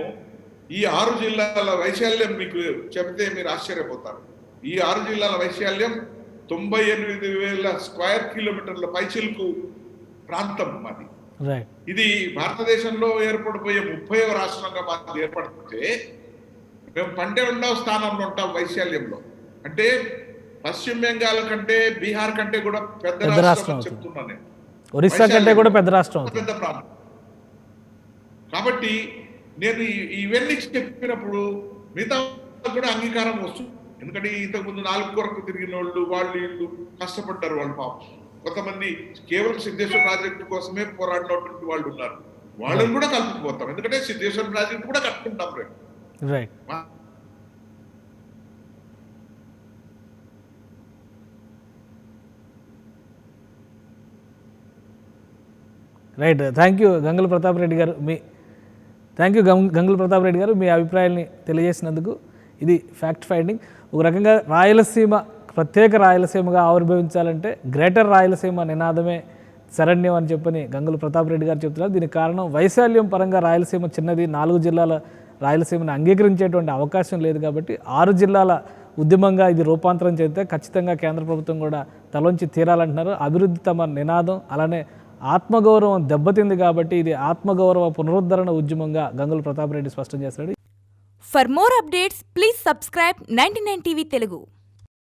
ఈ 6 జిల్లాల వైశాల్యం మీకు చెబితే మీరు ఆశ్చర్యపోతారు. ఈ 6 జిల్లాల వైశాల్యం 98,000 స్క్వేర్ కిలోమీటర్ల పైచిలకు ప్రాంతం మాది. ఇది భారతదేశంలో ఏర్పడిపోయే 30వ రాష్ట్రంగా మాది ఏర్పడితే మేము 12వ స్థానంలో ఉంటాం వైశాల్యంలో. అంటే పశ్చిమ బెంగాల్ కంటే బీహార్ కంటే కూడా పెద్ద రాష్ట్రం చెప్తున్నాను నేను. ఒరిస్సా కంటే కూడా పెద్ద రాష్ట్రం, పెద్ద ప్రాంతం. కాబట్టి నేను ఇవన్నీ చెప్పినప్పుడు మిగతా కూడా అంగీకారం వస్తుంది. ఎందుకంటే ఇంతకుముందు 4 కొరకు తిరిగిన వాళ్ళు వీళ్ళు కష్టపడ్డారు. వాళ్ళు పాపం కొంతమంది కేవలం సిద్ధేశ్వర ప్రాజెక్టు కోసమే పోరాడినటువంటి వాళ్ళు ఉన్నారు. వాళ్ళని కూడా కలుపుకుపోతాం. ఎందుకంటే సిద్ధేశ్వర ప్రాజెక్టు కూడా కట్టుకుంటాం రేపు. Right. Thank you Gangula Pratap Reddy గారు. గంగుల ప్రతాప్ రెడ్డి గారు మీ అభిప్రాయాల్ని తెలియజేసినందుకు. ఇది ఫ్యాక్ట్ ఫైండింగ్. ఒక రకంగా రాయలసీమ ప్రత్యేక రాయలసీమగా ఆవిర్భవించాలంటే గ్రేటర్ రాయలసీమ నినాదమే శరణ్యం అని చెప్పని గంగుల ప్రతాప్ రెడ్డి గారు చెప్తున్నారు. దీనికి కారణం వైశాల్యం పరంగా రాయలసీమ చిన్నది, 4 జిల్లాల రాయలసీమను అంగీకరించేటువంటి అవకాశం లేదు కాబట్టి 6 జిల్లాల ఉద్యమంగా ఇది రూపాంతరం చెందితే ఖచ్చితంగా కేంద్ర ప్రభుత్వం కూడా తలొంచి తీరాలంటున్నారు. అభివృద్ధి తమ నినాదం. అలానే ఆత్మగౌరవం దెబ్బతింది కాబట్టి ఇది ఆత్మగౌరవ పునరుద్ధరణ ఉద్యమంగా గంగుల ప్రతాప్ రెడ్డి స్పష్టం చేశాడు. For more updates, please subscribe 99 TV Telugu.